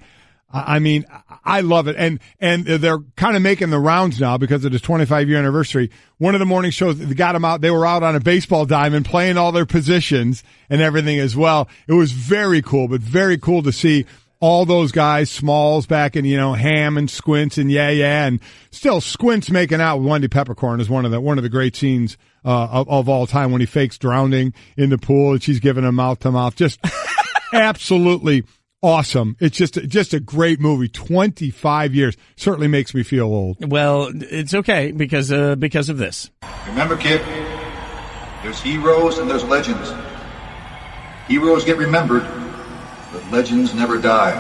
I mean, I love it. And they're kind of making the rounds now because of this 25-year anniversary. One of the morning shows, they got them out. They were out on a baseball diamond playing all their positions and everything as well. It was very cool, but very cool to see all those guys, Smalls back in, Ham and Squints and and still Squints making out with Wendy Peppercorn is one of the great scenes of all time when he fakes drowning in the pool and she's giving him mouth to mouth. Just absolutely awesome. It's just a great movie. 25 years certainly makes me feel old. Well, it's okay because of this. Remember, kid, there's heroes and there's legends. Heroes get remembered, but legends never die.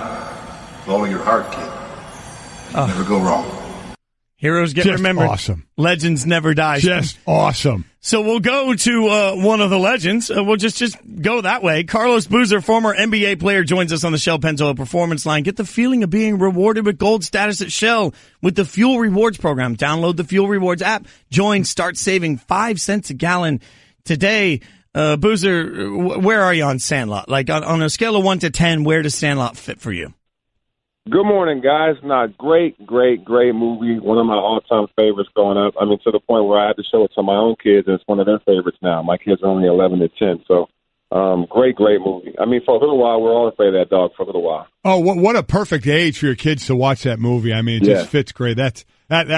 Follow your heart, kid. You never go wrong. Heroes get just remembered. Awesome. Legends never die. Just awesome. So we'll go to one of the legends. We'll just go that way. Carlos Boozer, former NBA player, joins us on the Shell Pennzoil Performance Line. Get the feeling of being rewarded with gold status at Shell with the Fuel Rewards program. Download the Fuel Rewards app. Join. Start saving 5 cents a gallon today. Boozer, where are you on Sandlot? Like on a scale of 1 to 10, where does Sandlot fit for you? Good morning, guys. Great movie. One of my all-time favorites growing up. I mean, to the point where I had to show it to my own kids, and it's one of their favorites now. My kids are only 11 and 10, so great movie. I mean, for a little while, we're all afraid of that dog for a little while. Oh, what a perfect age for your kids to watch that movie. I mean, it just fits great. That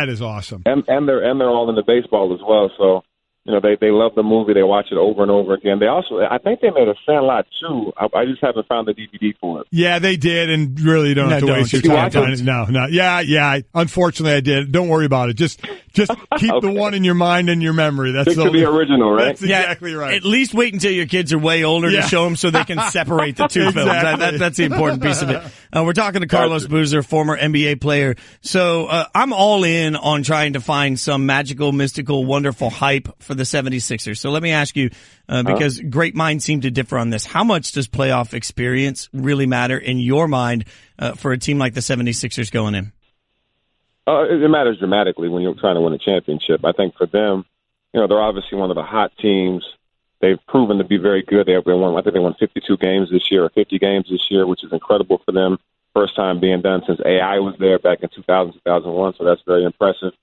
is awesome. And they're all into baseball as well, so they love the movie. They watch it over and over again. They also, I think they made a Sandlot 2. I just haven't found the DVD for it. Yeah, they did, and really don't have to waste your time on it. No. Yeah. Unfortunately, I did. Don't worry about it. Just keep the one in your mind and your memory. That's the original, right? That's exactly right. At least wait until your kids are way older to show them so they can separate the two films. That's the important piece of it. We're talking to Carlos Boozer, former NBA player. So I'm all in on trying to find some magical, mystical, wonderful hype for the 76ers. So let me ask you, because great minds seem to differ on this, how much does playoff experience really matter in your mind for a team like the 76ers going in? It matters dramatically when you're trying to win a championship. I think for them, they're obviously one of the hot teams. They've proven to be very good. I think they won 52 games this year or 50 games this year, which is incredible for them. First time being done since AI was there back in 2000, 2001, so that's very impressive.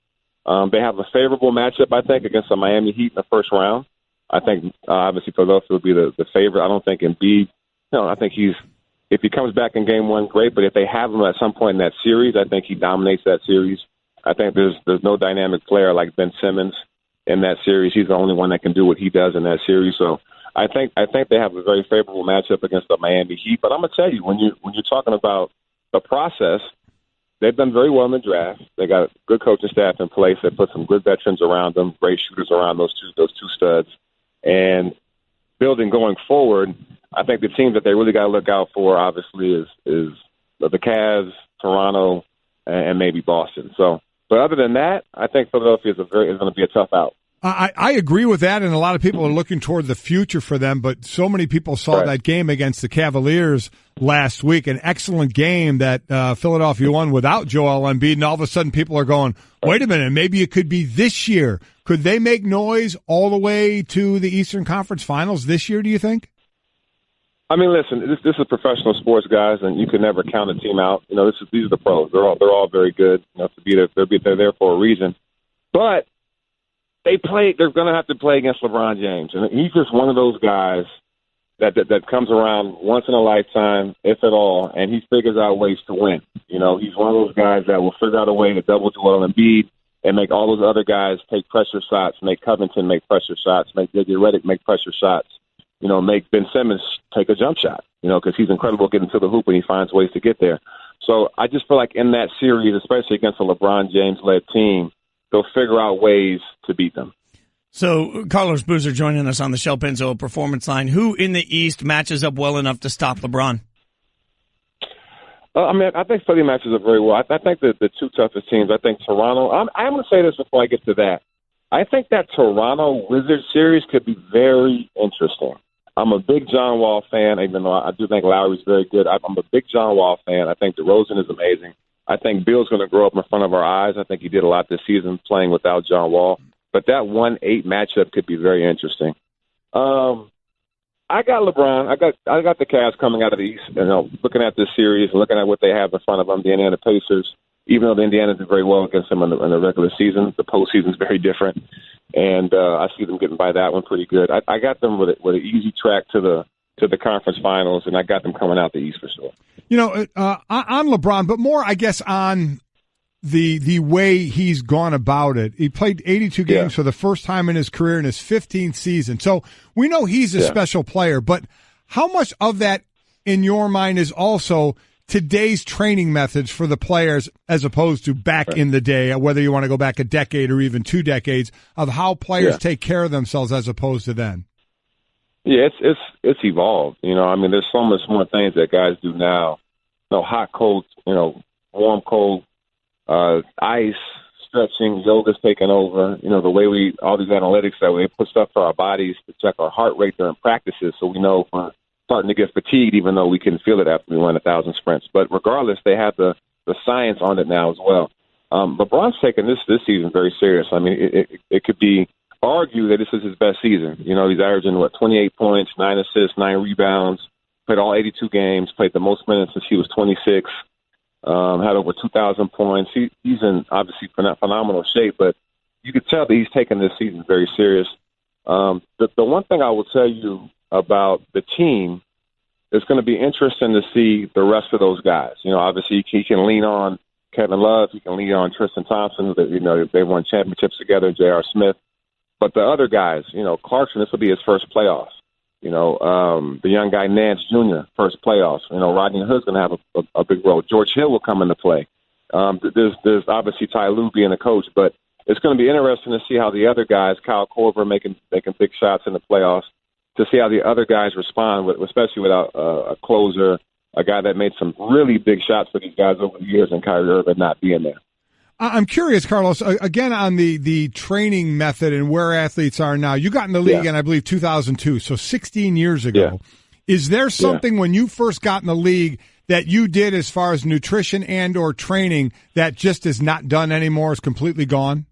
They have a favorable matchup, I think, against the Miami Heat in the first round. I think, obviously, Philadelphia would be the favorite. I don't think Embiid, I think if he comes back in game one, great. But if they have him at some point in that series, I think he dominates that series. I think there's no dynamic player like Ben Simmons in that series. He's the only one that can do what he does in that series. So I think they have a very favorable matchup against the Miami Heat. But I'm gonna tell you, when you're talking about the process, they've done very well in the draft. They got a good coaching staff in place. They put some good veterans around them, great shooters around those two studs, and building going forward. I think the team that they really got to look out for, obviously, is the Cavs, Toronto, and maybe Boston. So, but other than that, I think Philadelphia is going to be a tough out. I agree with that, and a lot of people are looking toward the future for them, but so many people saw that game against the Cavaliers last week, an excellent game that Philadelphia won without Joel Embiid, and all of a sudden people are going, wait a minute, maybe it could be this year. Could they make noise all the way to the Eastern Conference Finals this year, do you think? I mean, listen, this is professional sports, guys, and you can never count a team out. You know, these are the pros. They're all very good. You know, they're there for a reason. But they're going to have to play against LeBron James, and he's just one of those guys that comes around once in a lifetime, if at all, and he figures out ways to win. You know, he's one of those guys that will figure out a way to double Joel Embiid and make all those other guys take pressure shots, make Covington make pressure shots, make J.J. Redick make pressure shots, you know, make Ben Simmons take a jump shot, you know, because he's incredible getting to the hoop and he finds ways to get there. So I just feel like in that series, especially against a LeBron James-led team, they'll figure out ways to beat them. So Carlos Boozer joining us on the Shell Pennzoil Performance Line. Who in the East matches up well enough to stop LeBron? I mean, I think Philly matches up very well. I think that the two toughest teams, I think Toronto. I'm going to say this before I get to that. I think that Toronto Wizards series could be very interesting. I'm a big John Wall fan, even though I do think Lowry's very good. I'm a big John Wall fan. I think DeRozan is amazing. I think Bill's going to grow up in front of our eyes. I think he did a lot this season playing without John Wall. But that 1-8 matchup could be very interesting. I got LeBron. I got the Cavs coming out of the East. You know, looking at this series, looking at what they have in front of them, the Indiana Pacers. Even though the Indiana did very well against them in the regular season, the postseason is very different, and I see them getting by that one pretty good. I got them with an easy track to the conference finals, and I got them coming out the East for sure. You know, on LeBron, but more, I guess, on the way he's gone about it. He played 82 games for the first time in his career in his 15th season. So we know he's a special player, but how much of that, in your mind, is also today's training methods for the players as opposed to back in the day, whether you want to go back a decade or even 2 decades, of how players take care of themselves as opposed to then? Yeah, it's evolved. You know, I mean, there's so much more things that guys do now. You know, hot, cold, you know, warm, cold, ice, stretching, yoga's taking over. You know, the way all these analytics that we put stuff for our bodies to check our heart rate during practices, so we know if we're starting to get fatigued, even though we can feel it after we run 1,000 sprints. But regardless, they have the science on it now as well. LeBron's taking this season very serious. I mean, it could be argued that this is his best season. You know, he's averaging, 28 points, 9 assists, 9 rebounds, played all 82 games, played the most minutes since he was 26, had over 2,000 points. He's in, obviously, phenomenal shape, but you could tell that he's taking this season very serious. The one thing I will tell you about the team, it's going to be interesting to see the rest of those guys. You know, obviously he can lean on Kevin Love, he can lean on Tristan Thompson. You know, they won championships together, J.R. Smith. But the other guys, you know, Clarkson, this will be his first playoffs. You know, the young guy Nance Jr., first playoffs. You know, Rodney Hood's going to have a big role. George Hill will come into play. There's obviously Ty Lue being a coach, but it's going to be interesting to see how the other guys, Kyle Korver making big shots in the playoffs, to see how the other guys respond, especially without a closer, a guy that made some really big shots for these guys over the years, and Kyrie Irving not being there. I'm curious, Carlos, again on the training method and where athletes are now. You got in the league in, I believe, 2002, so 16 years ago. Is there something when you first got in the league that you did as far as nutrition and or training that just is not done anymore, is completely gone?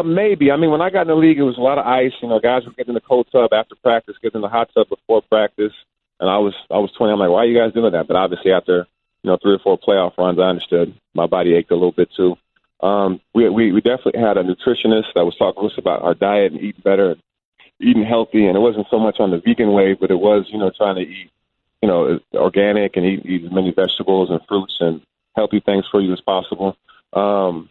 Maybe. I mean, when I got in the league, it was a lot of ice. You know, guys would get in the cold tub after practice, get in the hot tub before practice. And I was 20. I'm like, why are you guys doing that? But obviously, after 3 or 4 playoff runs, I understood. My body ached a little bit too. We definitely had a nutritionist that was talking to us about our diet and eating better, and eating healthy. And it wasn't so much on the vegan wave, but it was, trying to eat, organic and eat as many vegetables and fruits and healthy things for you as possible. And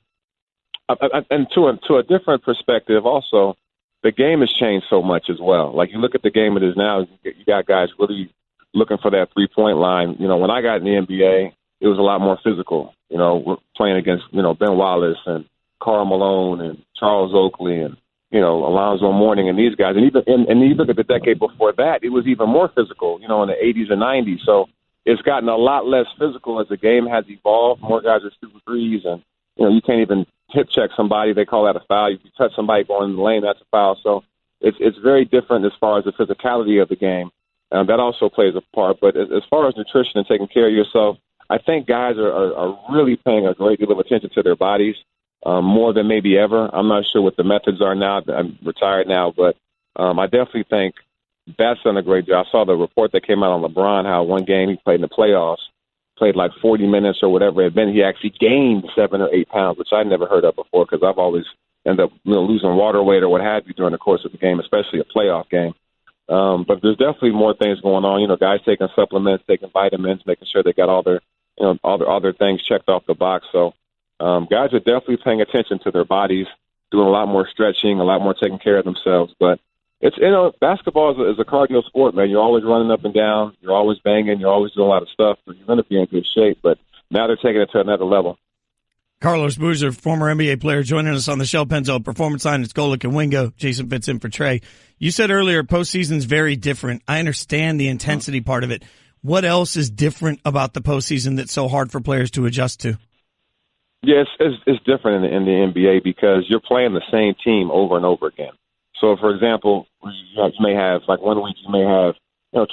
to a different perspective, also, the game has changed so much as well. Like, you look at the game it is now, you got guys really looking for that 3-point line. When I got in the NBA, it was a lot more physical. We're playing against, Ben Wallace and Karl Malone and Charles Oakley and, Alonzo Mourning and these guys. And you look at the decade before that, it was even more physical, in the 80s and 90s. So it's gotten a lot less physical as the game has evolved. More guys are shooting threes, and, you can't even hip check somebody. They call that a foul. If you touch somebody going in the lane, that's a foul. So it's very different as far as the physicality of the game. That also plays a part. But as far as nutrition and taking care of yourself, I think guys are really paying a great deal of attention to their bodies, more than maybe ever. I'm not sure what the methods are now. I'm retired now, but I definitely think that's done a great job. I saw the report that came out on LeBron, how one game he played in the playoffs, played like 40 minutes or whatever it had been. He actually gained 7 or 8 pounds, which I'd never heard of before because I've always ended up losing water weight or what have you during the course of the game, especially a playoff game. But there's definitely more things going on. Guys taking supplements, taking vitamins, making sure they got all their things checked off the box. So guys are definitely paying attention to their bodies, doing a lot more stretching, a lot more taking care of themselves. But it's basketball is a cardio sport, man. You're always running up and down. You're always banging. You're always doing a lot of stuff. So you're going to be in good shape. But now they're taking it to another level. Carlos Boozer, former NBA player, joining us on the Shell Pennzoil Performance Line. It's Golic and Wingo. Jason Fitz in for Trey. You said earlier postseason's very different. I understand the intensity part of it. What else is different about the postseason that's so hard for players to adjust to? Yes, it's different in the NBA because you're playing the same team over and over again. So, for example, you may have, like one week you may have,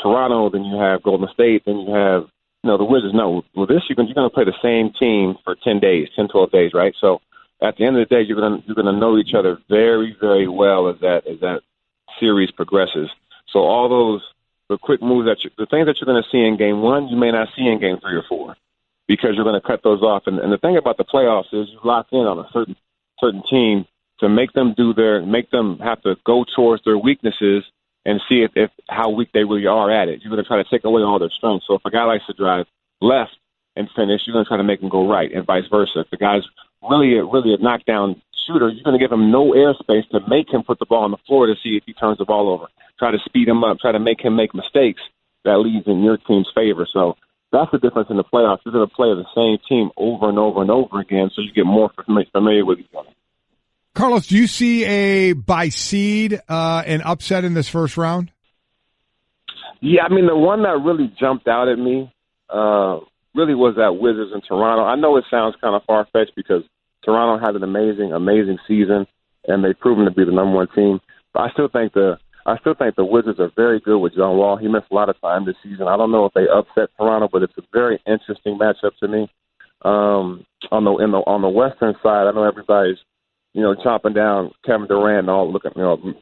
Toronto, then you have Golden State, then you have, the Wizards. No, well, this you're going to play the same team for 10 days, 10, 12 days, right? So, at the end of the day, you're going to know each other very, very well as that series progresses. So, all the quick moves the things that you're going to see in Game 1, you may not see in Game 3 or 4 because you're going to cut those off. And the thing about the playoffs is you lock in on a certain team to make them have to go towards their weaknesses and see if how weak they really are at it. You're going to try to take away all their strengths. So if a guy likes to drive left and finish, you're going to try to make him go right, and vice versa. If the guy's really a knockdown shooter, you're going to give him no airspace to make him put the ball on the floor to see if he turns the ball over. Try to speed him up, try to make him make mistakes that leads in your team's favor. So that's the difference in the playoffs. You're going to play the same team over and over and over again, so you get more familiar with each other. Carlos, do you see by seed an upset in this first round? Yeah, I mean, the one that really jumped out at me really was that Wizards in Toronto. I know it sounds kind of far-fetched because Toronto had an amazing season, and they've proven to be the number one team. But I still think the Wizards are very good with John Wall. He missed a lot of time this season. I don't know if they upset Toronto, but it's a very interesting matchup to me. On the Western side, I know everybody's chopping down Kevin Durant and all,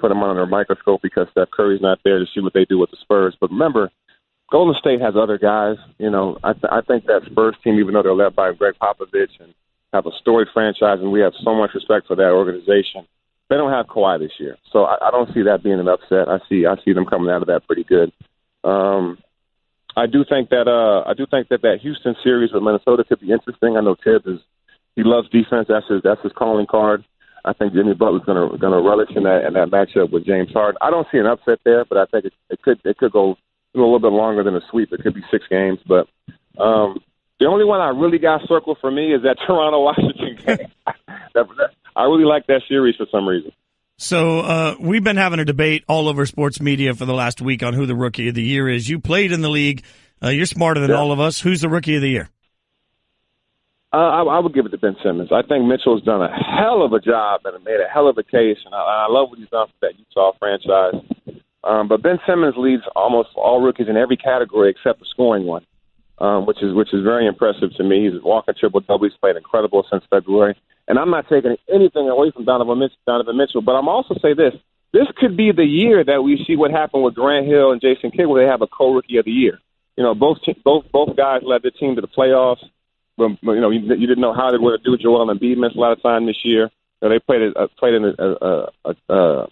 put him under a microscope because Steph Curry's not there to see what they do with the Spurs. But remember, Golden State has other guys. I think that Spurs team, even though they're led by Greg Popovich and have a storied franchise, and we have so much respect for that organization, they don't have Kawhi this year. So I don't see that being an upset. I see them coming out of that pretty good. I do think that Houston series with Minnesota could be interesting. I know Tibbs he loves defense. That's his calling card. I think Jimmy Butler's going to relish in that matchup with James Harden. I don't see an upset there, but I think it could go a little bit longer than a sweep. It could be 6 games, but the only one I really got circled for me is that Toronto-Washington game. I really like that series for some reason. So we've been having a debate all over sports media for the last week on who the Rookie of the Year is. You played in the league. You're smarter than all of us. Who's the Rookie of the Year? I would give it to Ben Simmons. I think Mitchell's done a hell of a job and made a hell of a case, and I love what he's done for that Utah franchise. But Ben Simmons leads almost all rookies in every category except the scoring one, which is very impressive to me. He's walking triple-double. He's played incredible since February. And I'm not taking anything away from Donovan Mitchell, but I'm also say this. This could be the year that we see what happened with Grant Hill and Jason Kidd, where they have a co-rookie of the year. Both guys led the team to the playoffs. But, you didn't know how they were going to do. Joel Embiid missed a lot of time this year. They played in the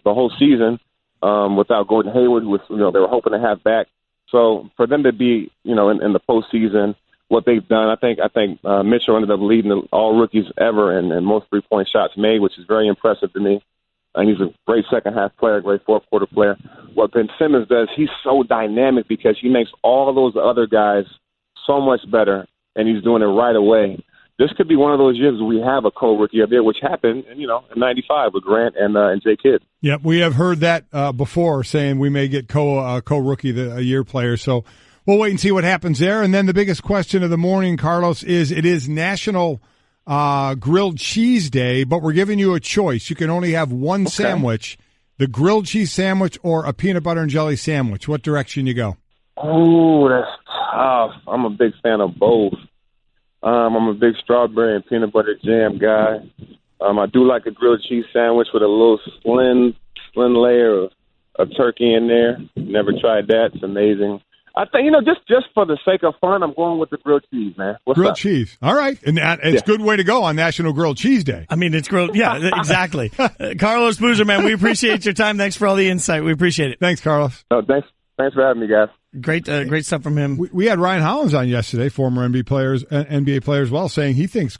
whole season without Gordon Hayward, who was, they were hoping to have back. So for them to be, in the postseason, what they've done, I think Mitchell ended up leading all rookies ever in most 3-point shots made, which is very impressive to me. And he's a great second-half player, great fourth-quarter player. What Ben Simmons does, he's so dynamic because he makes all those other guys so much better, and he's doing it right away. This could be one of those years where we have a co-rookie of the year, which happened, in '95 with Grant and Jay Kidd. Yep, we have heard that before, saying we may get co-rookie a year player. So we'll wait and see what happens there. And then the biggest question of the morning, Carlos, is it is National Grilled Cheese Day, but we're giving you a choice. You can only have one sandwich, the grilled cheese sandwich or a peanut butter and jelly sandwich. What direction you go? Oh, that's tough. I'm a big fan of both. I'm a big strawberry and peanut butter jam guy. I do like a grilled cheese sandwich with a little slim layer a turkey in there. Never tried that. It's amazing. I think, just for the sake of fun, I'm going with the grilled cheese, man. Grilled cheese. All right. And it's a good way to go on National Grilled Cheese Day. I mean, it's grilled. Yeah, exactly. Carlos Boozer, man, we appreciate your time. Thanks for all the insight. We appreciate it. Thanks, Carlos. No, thanks for having me, guys. Great stuff from him. We had Ryan Hollins on yesterday, former NBA player as well, saying he thinks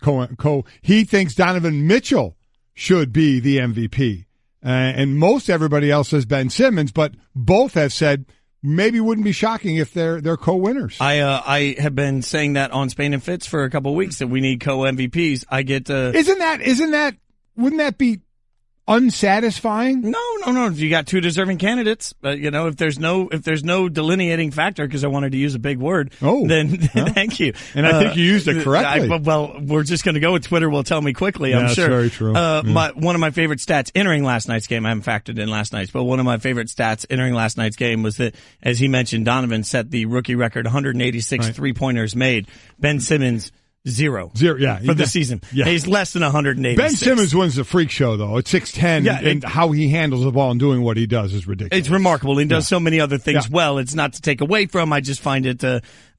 he thinks Donovan Mitchell should be the MVP. And most everybody else says Ben Simmons, but both have said maybe wouldn't be shocking if they're co-winners. I have been saying that on Spain and Fitz for a couple of weeks that we need co-MVPs. Wouldn't that be unsatisfying? No. You got two deserving candidates. If there's no delineating factor, because I wanted to use a big word. Then thank you. And I think you used it correctly. We're just going to go with Twitter. Will tell me quickly. I'm sure. That's very true. One of my favorite stats entering last night's game. I haven't factored in last night's, but one of my favorite stats entering last night's game was that, as he mentioned, Donovan set the rookie record, 186 3-pointers made. Ben Simmons. Zero, yeah, for the season. Yeah. He's less than 186. Ben Simmons wins the freak show, though. At 6'10", and how he handles the ball and doing what he does is ridiculous. It's remarkable. He does so many other things well. It's not to take away from. I just find it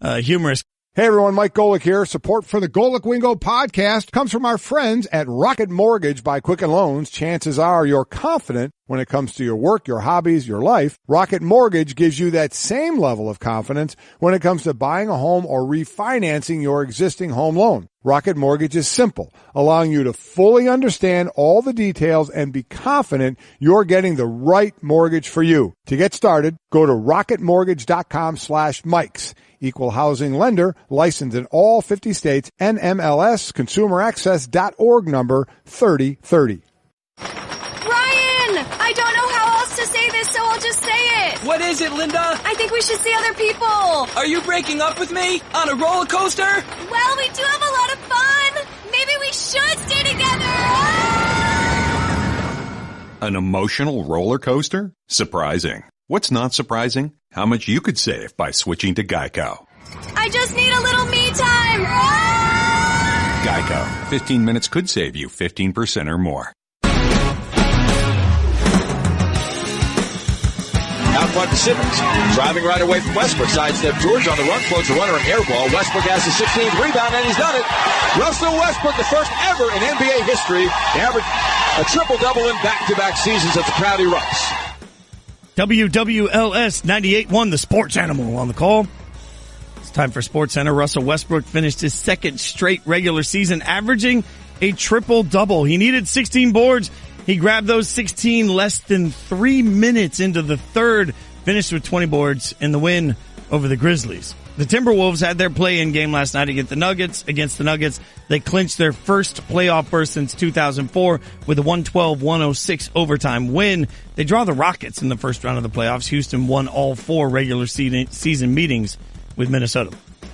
humorous. Hey, everyone. Mike Golic here. Support for the Golic Wingo podcast comes from our friends at Rocket Mortgage by Quicken Loans. Chances are you're confident when it comes to your work, your hobbies, your life. Rocket Mortgage gives you that same level of confidence when it comes to buying a home or refinancing your existing home loan. Rocket Mortgage is simple, allowing you to fully understand all the details and be confident you're getting the right mortgage for you. To get started, go to rocketmortgage.com/Mikes. Equal housing lender, licensed in all 50 states, NMLS, consumeraccess.org number 3030. Ryan! I don't know how else to say this, so I'll just say it. What is it, Linda? I think we should see other people. Are you breaking up with me? On a roller coaster? Well, we do have a lot of fun. Maybe we should stay together. An emotional roller coaster? Surprising. What's not surprising? How much you could save by switching to Geico. I just need a little me time. Geico. 15 minutes could save you 15% or more. Out front to Simmons. Driving right away from Westbrook. Sidestep George on the run. Floats a runner and air ball. Westbrook has the 16th rebound, and he's done it. Russell Westbrook, the first ever in NBA history to average a triple-double in back-to-back seasons at the Crowdy Rucks. WWLS 98.1, the sports animal on the call. It's time for Sports Center. Russell Westbrook finished his second straight regular season, averaging a triple-double. He needed 16 boards. He grabbed those 16 less than 3 minutes into the third, finished with 20 boards in the win over the Grizzlies. The Timberwolves had their play-in game last night against the Nuggets. They clinched their first playoff berth since 2004 with a 112-106 overtime win. They draw the Rockets in the first round of the playoffs. Houston won all 4 regular season meetings with Minnesota.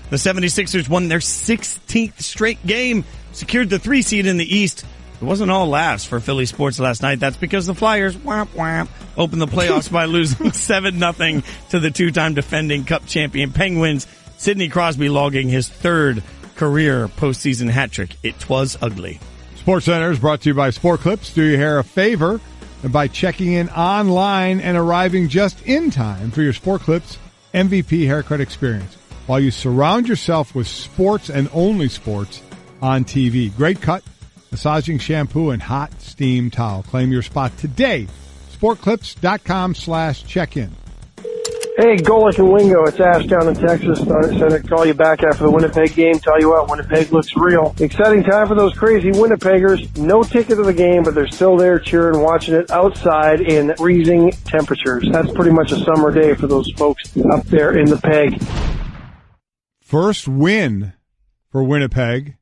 The 76ers won their 16th straight game, secured the 3 seed in the East. It wasn't all laughs for Philly sports last night. That's because the Flyers opened the playoffs by losing 7-0 to the 2-time defending Cup champion Penguins. Sidney Crosby logging his 3rd career postseason hat trick. It was ugly. Sports Center is brought to you by Sport Clips. Do your hair a favor by checking in online and arriving just in time for your Sport Clips MVP haircut experience while you surround yourself with sports and only sports on TV. Great cut, massaging shampoo, and hot steam towel. Claim your spot today. SportClips.com/check-in. Hey, Golic and Wingo, it's Ash down in Texas. I said I'd call you back after the Winnipeg game. Tell you what, Winnipeg looks real. Exciting time for those crazy Winnipeggers. No ticket to the game, but they're still there cheering, watching it outside in freezing temperatures. That's pretty much a summer day for those folks up there in the Peg. First win for Winnipeg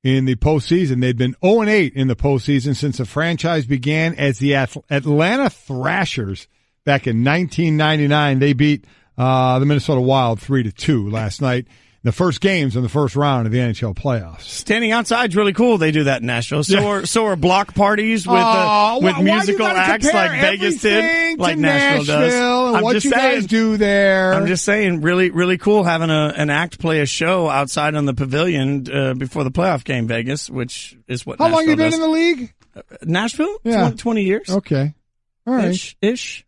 in the postseason. They'd been 0-8 in the postseason since the franchise began as the Atlanta Thrashers back in 1999. They beat the Minnesota Wild 3-2 last night. The first games in the first round of the NHL playoffs. Standing outside is really cool. They do that in Nashville. So are block parties with musical acts like Vegas did, like Nashville does. And what you guys do there? I'm just saying, really, really cool having an act play a show outside on the pavilion before the playoff game, Vegas, which is what. How Nashville long you been does. in the league? Nashville? Yeah. 20 years. Okay. All right. Ish.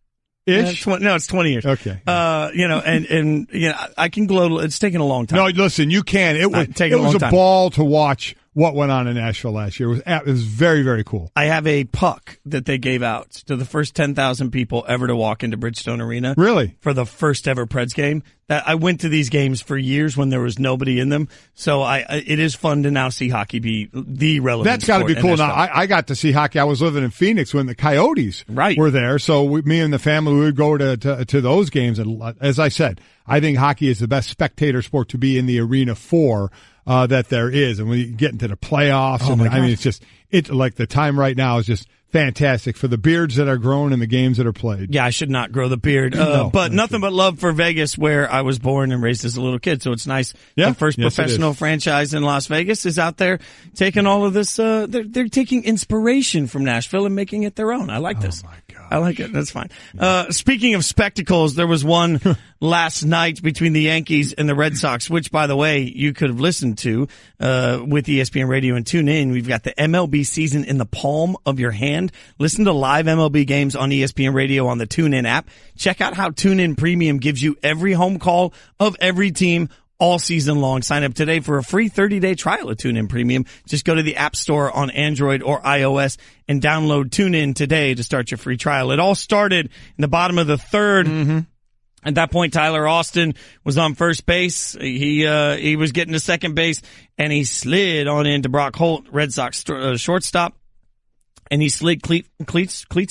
Ish? No, it's 20 years. Okay. I can gloat. It's taken a long time. No, listen, you can. It was a ball to watch what went on in Nashville last year. It was very, very cool. I have a puck that they gave out to the first 10,000 people ever to walk into Bridgestone Arena. Really? For the first ever Preds game. I went to these games for years when there was nobody in them. So it is fun to now see hockey be the relevant That's got to be cool. Now, NFL. I got to see hockey. I was living in Phoenix when the Coyotes were there. So me and the family, we would go to those games. And as I said, I think hockey is the best spectator sport to be in the arena for. That there is, and when you get into the playoffs, it's like the time right now is just fantastic for the beards that are grown and the games that are played. Yeah, I should not grow the beard, but nothing but love for Vegas, where I was born and raised as a little kid. So it's nice. Yeah, the first professional franchise in Las Vegas is out there taking all of this. They're taking inspiration from Nashville and making it their own. I like this. Oh my God. I like it. That's fine. Speaking of spectacles, there was one last night between the Yankees and the Red Sox, which, by the way, you could have listened to with ESPN Radio and tune in. We've got the MLB season in the palm of your hand. Listen to live MLB games on ESPN Radio on the TuneIn app. Check out how TuneIn Premium gives you every home call of every team all season long. Sign up today for a free 30-day trial of TuneIn Premium. Just go to the App Store on Android or iOS and download TuneIn today to start your free trial. It all started in the bottom of the third. Mm-hmm. At that point, Tyler Austin was on first base. He was getting to second base, and he slid on into Brock Holt, Red Sox shortstop. And he slid cleats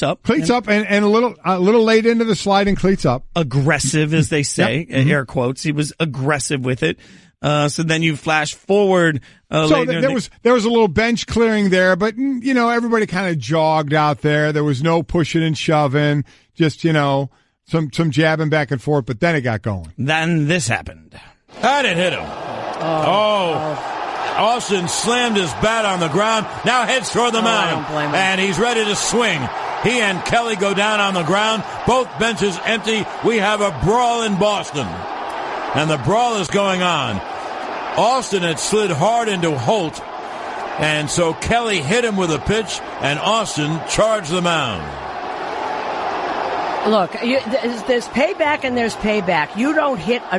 up. Cleats up and a little late into the sliding cleats up. Aggressive, as they say, air quotes. He was aggressive with it. So then you flash forward. So there was a little bench clearing there, but everybody kind of jogged out there. There was no pushing and shoving, just some jabbing back and forth. But then it got going. Then this happened. That didn't hit him. Austin slammed his bat on the ground, now heads toward the mound, and he's ready to swing. He and Kelly go down on the ground, both benches empty. We have a brawl in Boston, and the brawl is going on. Austin had slid hard into Holt, and so Kelly hit him with a pitch, and Austin charged the mound. Look, there's payback and there's payback. You don't hit a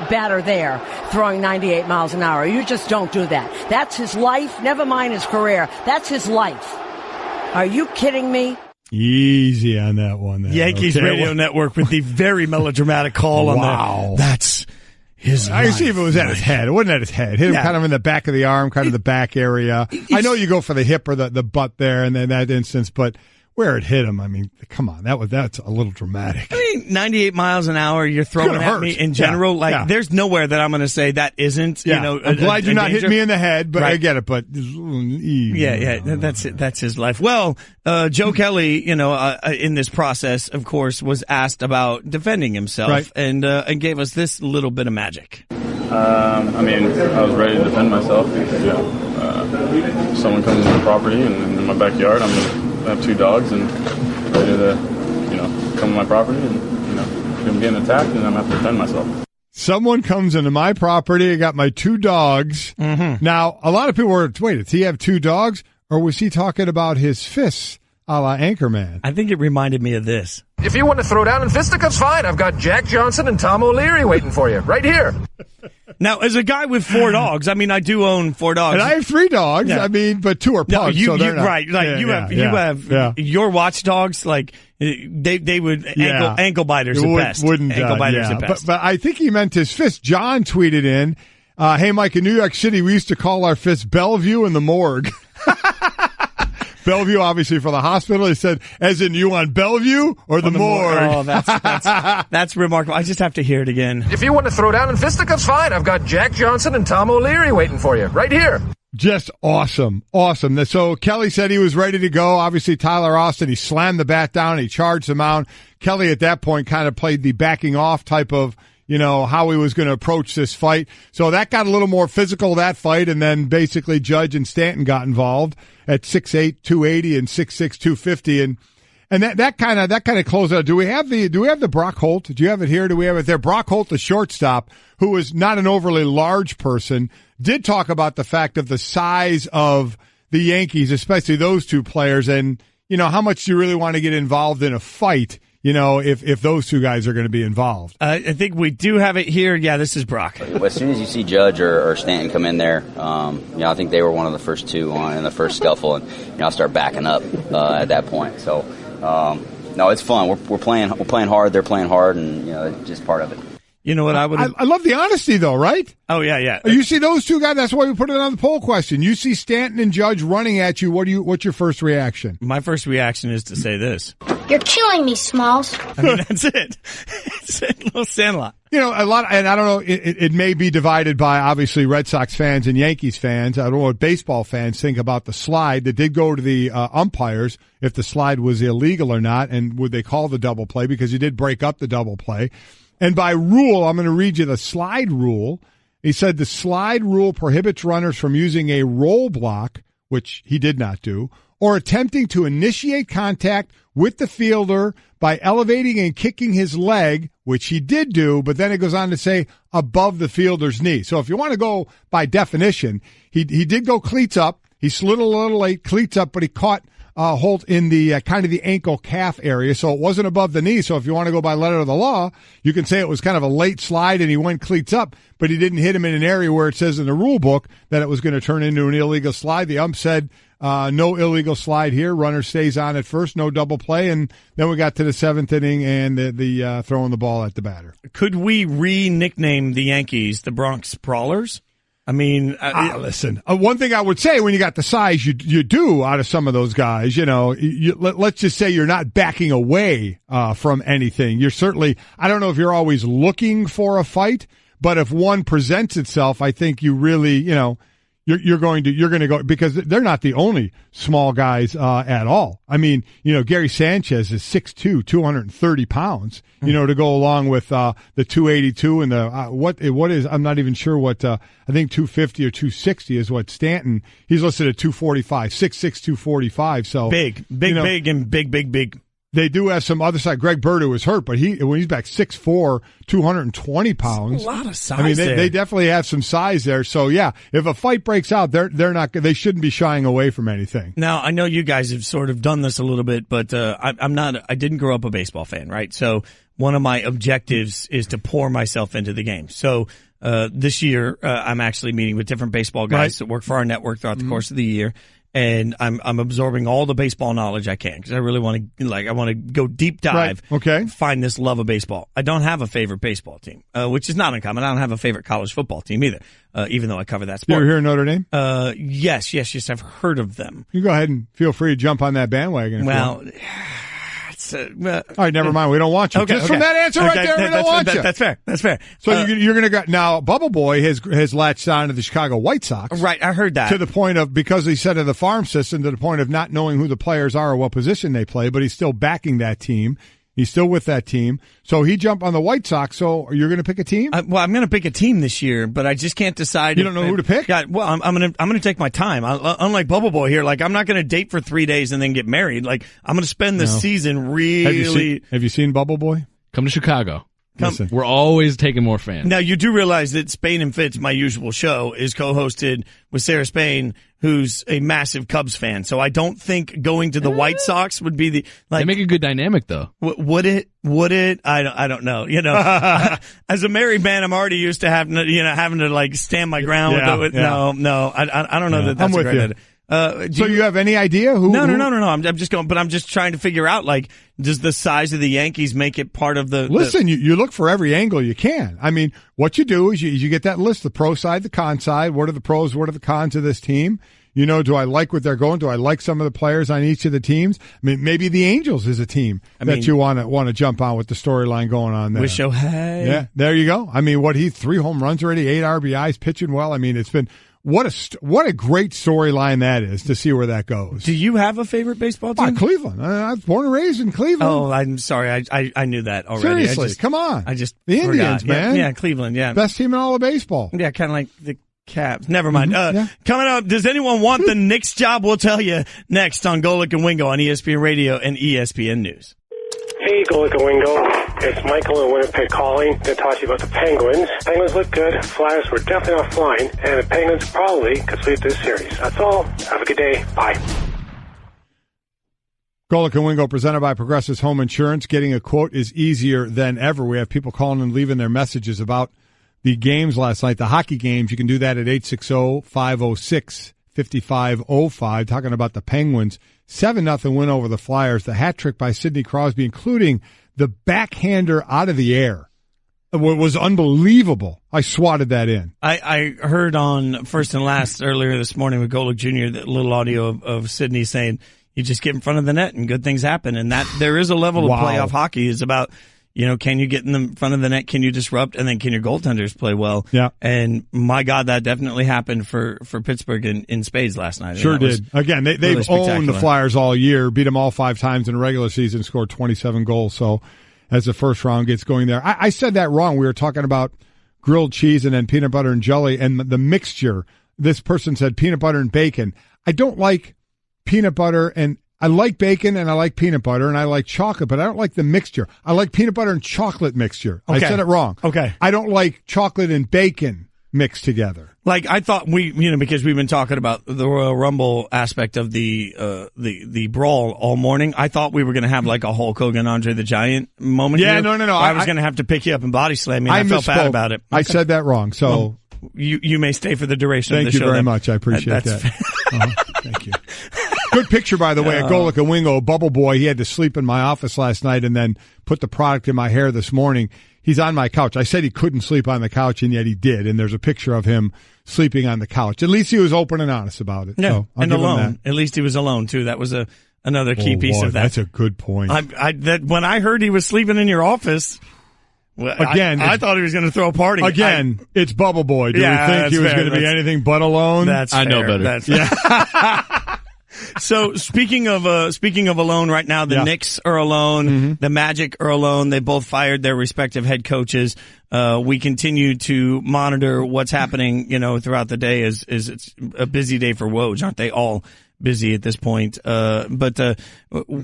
batter there throwing 98 miles an hour. You just don't do that. That's his life. Never mind his career. That's his life. Are you kidding me? Easy on that one. Then. Yankees Radio Network with the very melodramatic call on that. That's his life. I see if it was at his head. It wasn't at his head. Hit him kind of in the back of the arm, kind of the back area. I know you go for the hip or the butt there in that instance, but where it hit him, I mean, come on, that's a little dramatic. I mean, 98 miles an hour you're throwing at me in general. There's nowhere that I'm going to say that isn't, I'm glad you're not hitting me in the head, but I get it, but that's it. That's his life. Well, Joe Kelly, in this process, of course, was asked about defending himself and gave us this little bit of magic. I was ready to defend myself. Someone comes on the property and in my backyard, I have two dogs and ready to, come on my property and, I'm getting attacked and I'm going to have to defend myself. Someone comes into my property. I got my two dogs. Mm-hmm. Now, a lot of people were, wait, did he have two dogs or was he talking about his fists a la Anchorman? I think it reminded me of this. If you want to throw down in fisticuffs, fine. I've got Jack Johnson and Tom O'Leary waiting for you right here. Now, as a guy with 4 dogs, I do own 4 dogs. And I have 3 dogs, but 2 are pugs, so they're not. Right, like you have your watchdogs, like, they would, ankle biters at best. Ankle biters at best. But I think he meant his fist. John tweeted in, hey, Mike, in New York City, we used to call our fists Bellevue and the morgue. Bellevue, obviously, for the hospital. He said, as in you on Bellevue or the morgue? Oh, that's remarkable. I just have to hear it again. If you want to throw down in fisticuffs, fine. I've got Jack Johnson and Tom O'Leary waiting for you right here. Just awesome. Awesome. So Kelly said he was ready to go. Obviously, Tyler Austin, he slammed the bat down. He charged the mound. Kelly, at that point, kind of played the backing off type of, how he was going to approach this fight. So that got a little more physical, that fight, and then basically Judge and Stanton got involved at 6'8", 280 and 6'6", 250, and that kind of closed out. Do we have the Brock Holt? Do you have it here? Do we have it there? Brock Holt, the shortstop, who is not an overly large person, did talk about the fact of the size of the Yankees, especially those two players, and how much do you really want to get involved in a fight, if those two guys are going to be involved. I think we do have it here. Yeah, this is Brock. As soon as you see Judge or Stanton come in there, I think they were one of the first two in the first scuffle, and I'll start backing up at that point. So, no, it's fun. We're playing hard. They're playing hard, and it's just part of it. You know what I would? I love the honesty, though, right? Oh yeah. You see those two guys. That's why we put it on the poll question. You see Stanton and Judge running at you. What's your first reaction? My first reaction is to say this: You're killing me, Smalls. I mean, that's it. It's a little Sandlot. A lot, and I don't know. It may be divided by obviously Red Sox fans and Yankees fans. I don't know what baseball fans think about the slide that did go to the umpires, if the slide was illegal or not, and would they call the double play, because you did break up the double play. And by rule, I'm going to read you the slide rule. He said the slide rule prohibits runners from using a roll block, which he did not do, or attempting to initiate contact with the fielder by elevating and kicking his leg, which he did do, but then it goes on to say above the fielder's knee. So if you want to go by definition, he did go cleats up. He slid a little late, cleats up, but he caught Holt in the kind of the ankle calf area, so it wasn't above the knee. So if you want to go by letter of the law, you can say it was kind of a late slide and he went cleats up, but he didn't hit him in an area where it says in the rule book that it was going to turn into an illegal slide. The ump said no illegal slide here. Runner stays on at first, no double play, and then we got to the seventh inning and the throwing the ball at the batter. Could we re-nickname the Yankees the Bronx Brawlers? I mean, listen, one thing I would say, when you got the size you do out of some of those guys, let's just say you're not backing away from anything. You're certainly, I don't know if you're always looking for a fight, but if one presents itself, I think you really, you're going to go, because they're not the only small guys at all. I mean, Gary Sanchez is 6'2", 230 pounds, to go along with the 282 and the what is, I'm not even sure what, I think 250 or 260 is what Stanton, he's listed at 245, 6'6", 245. So big and big. They do have some other side. Greg Bird, was hurt, but when he's back 6'4", 220 pounds. That's a lot of size. I mean, they definitely have some size there. So yeah, if a fight breaks out, they shouldn't be shying away from anything. Now, I know you guys have sort of done this a little bit, but I didn't grow up a baseball fan, right? So one of my objectives is to pour myself into the game. So this year, I'm actually meeting with different baseball guys that work for our network throughout the course of the year. And I'm absorbing all the baseball knowledge I can, because I really want to go deep dive. Right. Okay. Find this love of baseball. I don't have a favorite baseball team, which is not uncommon. I don't have a favorite college football team either, even though I cover that sport. You ever hear of Notre Dame? Yes, I've heard of them. You go ahead and feel free to jump on that bandwagon. Well, all right, never mind. We don't want you. Just from that answer right there, we don't want you. That's fair. So you're going to go now. Bubble Boy has latched on to the Chicago White Sox. Right, I heard that. To the point of, because he said of the farm system, to the point of not knowing who the players are or what position they play, but he's still backing that team. He's still with that team. So he jumped on the White Sox. So you're going to pick a team? Well, I'm going to pick a team this year, but I just can't decide. You don't know who to pick? Yeah, well, I'm going to take my time. Unlike Bubble Boy here, I'm not going to date for 3 days and then get married. I'm going to spend the season really. Have you seen Bubble Boy? Come to Chicago. Listen. We're always taking more fans. Now, you do realize that Spain and Fitz, my usual show, is co-hosted with Sarah Spain, who's a massive Cubs fan. So I don't think going to the White Sox would be the They make a good dynamic, though. Would it? I don't know. As a married man, I'm already used to having to stand my ground. No. I don't know that's a great idea. So you have any idea who? No. I'm just going, but I'm just trying to figure out, does the size of the Yankees make it part of the? Listen, you look for every angle you can. I mean, what you do is you get that list: the pro side, the con side. What are the pros? What are the cons of this team? Do I like what they're going? Do I like some of the players on each of the teams? I mean, maybe the Angels is a team that you want to jump on with the storyline going on there. Shohei. Yeah, there you go. I mean, 3 home runs already, 8 RBIs, pitching well. I mean, it's been. What a great storyline that is, to see where that goes. Do you have a favorite baseball team? Cleveland. I was born and raised in Cleveland. Oh, I'm sorry. I knew that already. Seriously, come on. I just the forgot. Indians, man. Yeah, Cleveland. Yeah, best team in all of baseball. Yeah, kind of like the Cavs. Never mind. Coming up, does anyone want the Knicks job? We'll tell you next on Golic and Wingo on ESPN Radio and ESPN News. Hey, Golic and Wingo. It's Michael in Winnipeg calling to talk to you about the Penguins. Penguins look good. Flyers were definitely not flying, and the Penguins probably could sweep this series. That's all. Have a good day. Bye. Golic and Wingo presented by Progressive Home Insurance. Getting a quote is easier than ever. We have people calling and leaving their messages about the games last night, the hockey games. You can do that at 860-506-5505. Talking about the Penguins. 7-0 win over the Flyers. The hat trick by Sidney Crosby, including the backhander out of the air. It was unbelievable. I swatted that in. I heard on First and Last earlier this morning with Golic Jr. that little audio of Sidney saying, you just get in front of the net and good things happen. And that there is a level of playoff hockey is about, can you get in the front of the net? Can you disrupt? And then can your goaltenders play well? Yeah. And my God, that definitely happened for Pittsburgh in spades last night. Sure did. Again, they've really owned the Flyers all year, beat them all 5 times in the regular season, scored 27 goals. So as the first round gets going there, I said that wrong. We were talking about grilled cheese and then peanut butter and jelly and the mixture. This person said peanut butter and bacon. I don't like peanut butter, and I like bacon and I like peanut butter and I like chocolate, but I don't like the mixture. I like peanut butter and chocolate mixture. Okay. I said it wrong. Okay. I don't like chocolate and bacon mixed together. Like I thought because we've been talking about the Royal Rumble aspect of the brawl all morning. I thought we were going to have like a Hulk Hogan, Andre the Giant moment. Yeah, here. No. I was going to have to pick you up and body slam you. I felt bad about it. I said that wrong. So. Well, you may stay for the duration of the show. Thank you very much. I appreciate that. Thank you. Good picture, by the way, at Golic and Wingo, a bubble boy. He had to sleep in my office last night and then put the product in my hair this morning. He's on my couch. I said he couldn't sleep on the couch, and yet he did. And there's a picture of him sleeping on the couch. At least he was open and honest about it. Yeah, so and alone. At least he was alone, too. That was another key piece of that. That's a good point. When I heard he was sleeping in your office... Well, again, I thought he was going to throw a party. Again, it's Bubble Boy. Do we think he was going to be anything but alone? That's fair. I know better. That's fair. So speaking of alone right now, the Knicks are alone. Mm-hmm. The Magic are alone. They both fired their respective head coaches. We continue to monitor what's happening, throughout the day as it's a busy day for Woj. Aren't they all busy at this point? But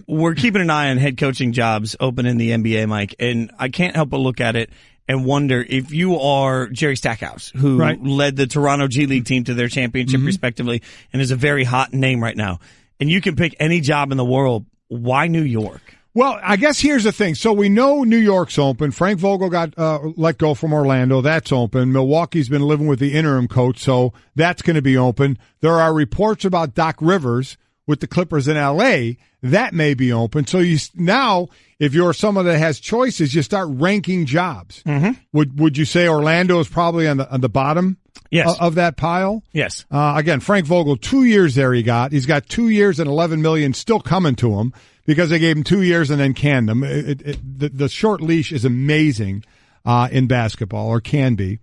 we're keeping an eye on head coaching jobs open in the NBA, Mike, and I can't help but look at it and wonder if you are Jerry Stackhouse, who led the Toronto G League team to their championship respectively and is a very hot name right now, and you can pick any job in the world. Why New York? Well, I guess here's the thing. So we know New York's open. Frank Vogel got let go from Orlando. That's open. Milwaukee's been living with the interim coach, so that's going to be open. There are reports about Doc Rivers with the Clippers in L.A. That may be open. So now, if you're someone that has choices, you start ranking jobs. Mm-hmm. Would you say Orlando is probably on the bottom of that pile? Yes. Again, Frank Vogel, 2 years there He's got 2 years and $11 million still coming to him, because they gave him 2 years and then canned him. The short leash is amazing in basketball, or can be.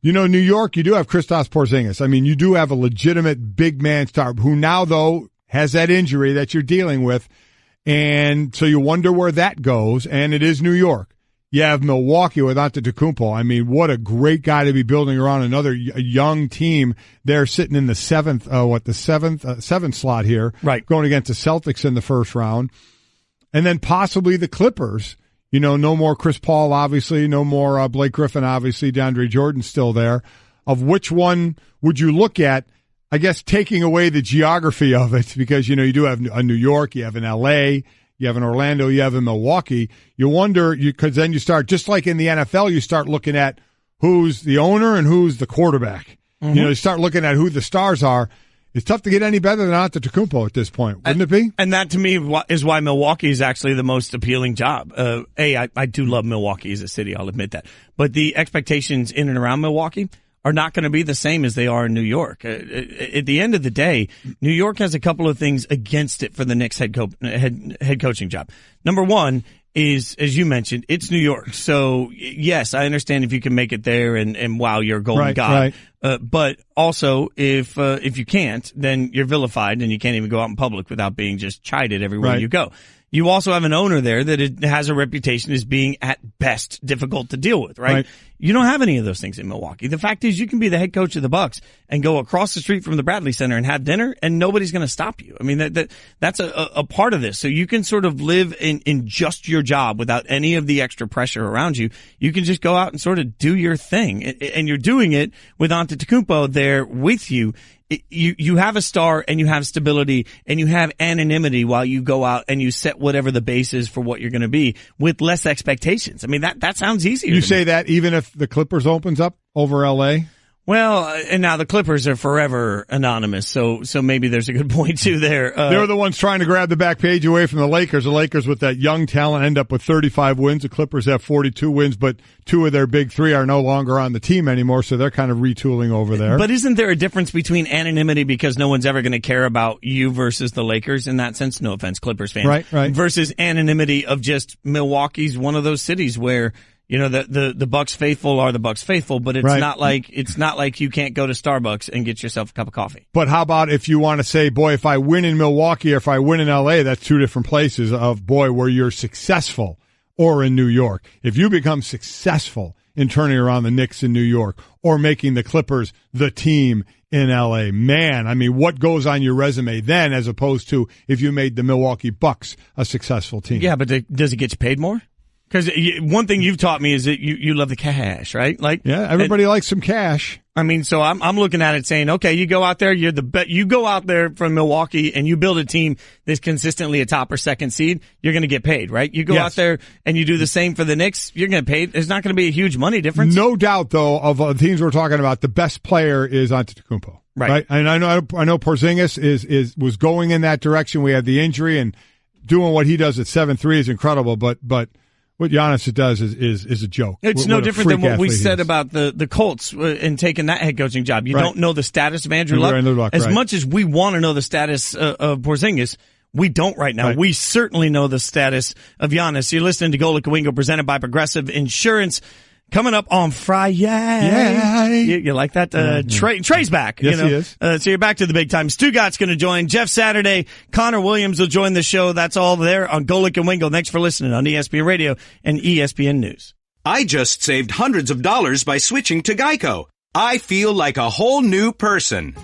New York, you do have Kristaps Porzingis. I mean, you do have a legitimate big man star who now, though, has that injury that you're dealing with. And so you wonder where that goes, and it is New York. You have Milwaukee with Antetokounmpo. I mean, what a great guy to be building around another young team. They're sitting in the seventh slot here, right, going against the Celtics in the first round. And then possibly the Clippers. No more Chris Paul, obviously, no more Blake Griffin, obviously, DeAndre Jordan's still there. Of which one would you look at? I guess taking away the geography of it, because, you do have a New York, you have an L.A., you have in Orlando, you have in Milwaukee. You wonder, because then you start, just like in the NFL, you start looking at who's the owner and who's the quarterback. Mm-hmm. You start looking at who the stars are. It's tough to get any better than Antetokounmpo at this point, wouldn't it be? And that, to me, is why Milwaukee is actually the most appealing job. I do love Milwaukee as a city, I'll admit that. But the expectations in and around Milwaukee are not going to be the same as they are in New York. At the end of the day, New York has a couple of things against it for the Knicks head coaching job. Number one is, as you mentioned, it's New York. So, yes, I understand if you can make it there and wow, you're a golden god. Right. But also, if you can't, then you're vilified and you can't even go out in public without being just chided everywhere you go. You also have an owner there that has a reputation as being, at best, difficult to deal with, right? You don't have any of those things in Milwaukee. The fact is you can be the head coach of the Bucks and go across the street from the Bradley Center and have dinner and nobody's going to stop you. I mean, that's a part of this. So you can sort of live in just your job without any of the extra pressure around you. You can just go out and sort of do your thing. And you're doing it with Antetokounmpo there with you. You have a star and you have stability and you have anonymity while you go out and you set whatever the base is for what you're going to be with less expectations. I mean, that sounds easier. You say that even if the Clippers opens up over L.A.? Well, and now the Clippers are forever anonymous, so maybe there's a good point too there. They're the ones trying to grab the back page away from the Lakers. The Lakers with that young talent end up with 35 wins. The Clippers have 42 wins, but two of their big three are no longer on the team anymore, so they're kind of retooling over there. But isn't there a difference between anonymity because no one's ever going to care about you versus the Lakers in that sense? No offense, Clippers fans. Right. Versus anonymity of just Milwaukee's one of those cities where you know, the Bucks faithful are the Bucks faithful, but it's not like you can't go to Starbucks and get yourself a cup of coffee. But how about if you want to say, boy, if I win in Milwaukee or if I win in LA, that's two different places of, boy, where you're successful, or in New York. If you become successful in turning around the Knicks in New York or making the Clippers the team in LA, man, I mean, what goes on your resume then as opposed to if you made the Milwaukee Bucks a successful team? Yeah, but does it get you paid more? Because one thing you've taught me is that you love the cash, right? Like, yeah, everybody likes some cash. I mean, so I'm looking at it saying, okay, you go out there, you go out there from Milwaukee and you build a team that's consistently a top or second seed, you're going to get paid, right? You go out there and you do the same for the Knicks, you're going to pay. There's not going to be a huge money difference. No doubt, though, of the teams we're talking about, the best player is Antetokounmpo, right? And I know Porzingis was going in that direction. We had the injury, and doing what he does at 7'3" is incredible, but what Giannis does is a joke. It's no different than what we said about the Colts in taking that head coaching job. You don't know the status of Andrew Luck. As much as we want to know the status of Porzingis, we don't right now. We certainly know the status of Giannis. You're listening to Golic and Wingo, presented by Progressive Insurance. Coming up on Friday. You like that? Trey's back. Yes, he is. So you're back to the big time. Stugat's going to join. Jeff Saturday, Connor Williams will join the show. That's all there on Golic and Wingo. Thanks for listening on ESPN Radio and ESPN News. I just saved hundreds of dollars by switching to Geico. I feel like a whole new person.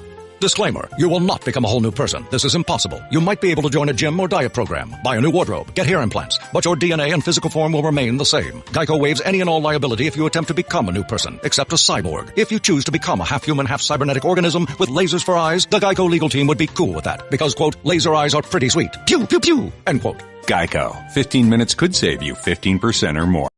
Disclaimer, you will not become a whole new person. This is impossible. You might be able to join a gym or diet program, buy a new wardrobe, get hair implants, but your DNA and physical form will remain the same. Geico waives any and all liability if you attempt to become a new person, except a cyborg. If you choose to become a half-human, half-cybernetic organism with lasers for eyes, the Geico legal team would be cool with that, because, quote, laser eyes are pretty sweet. Pew, pew, pew, end quote. Geico. 15 minutes could save you 15% or more.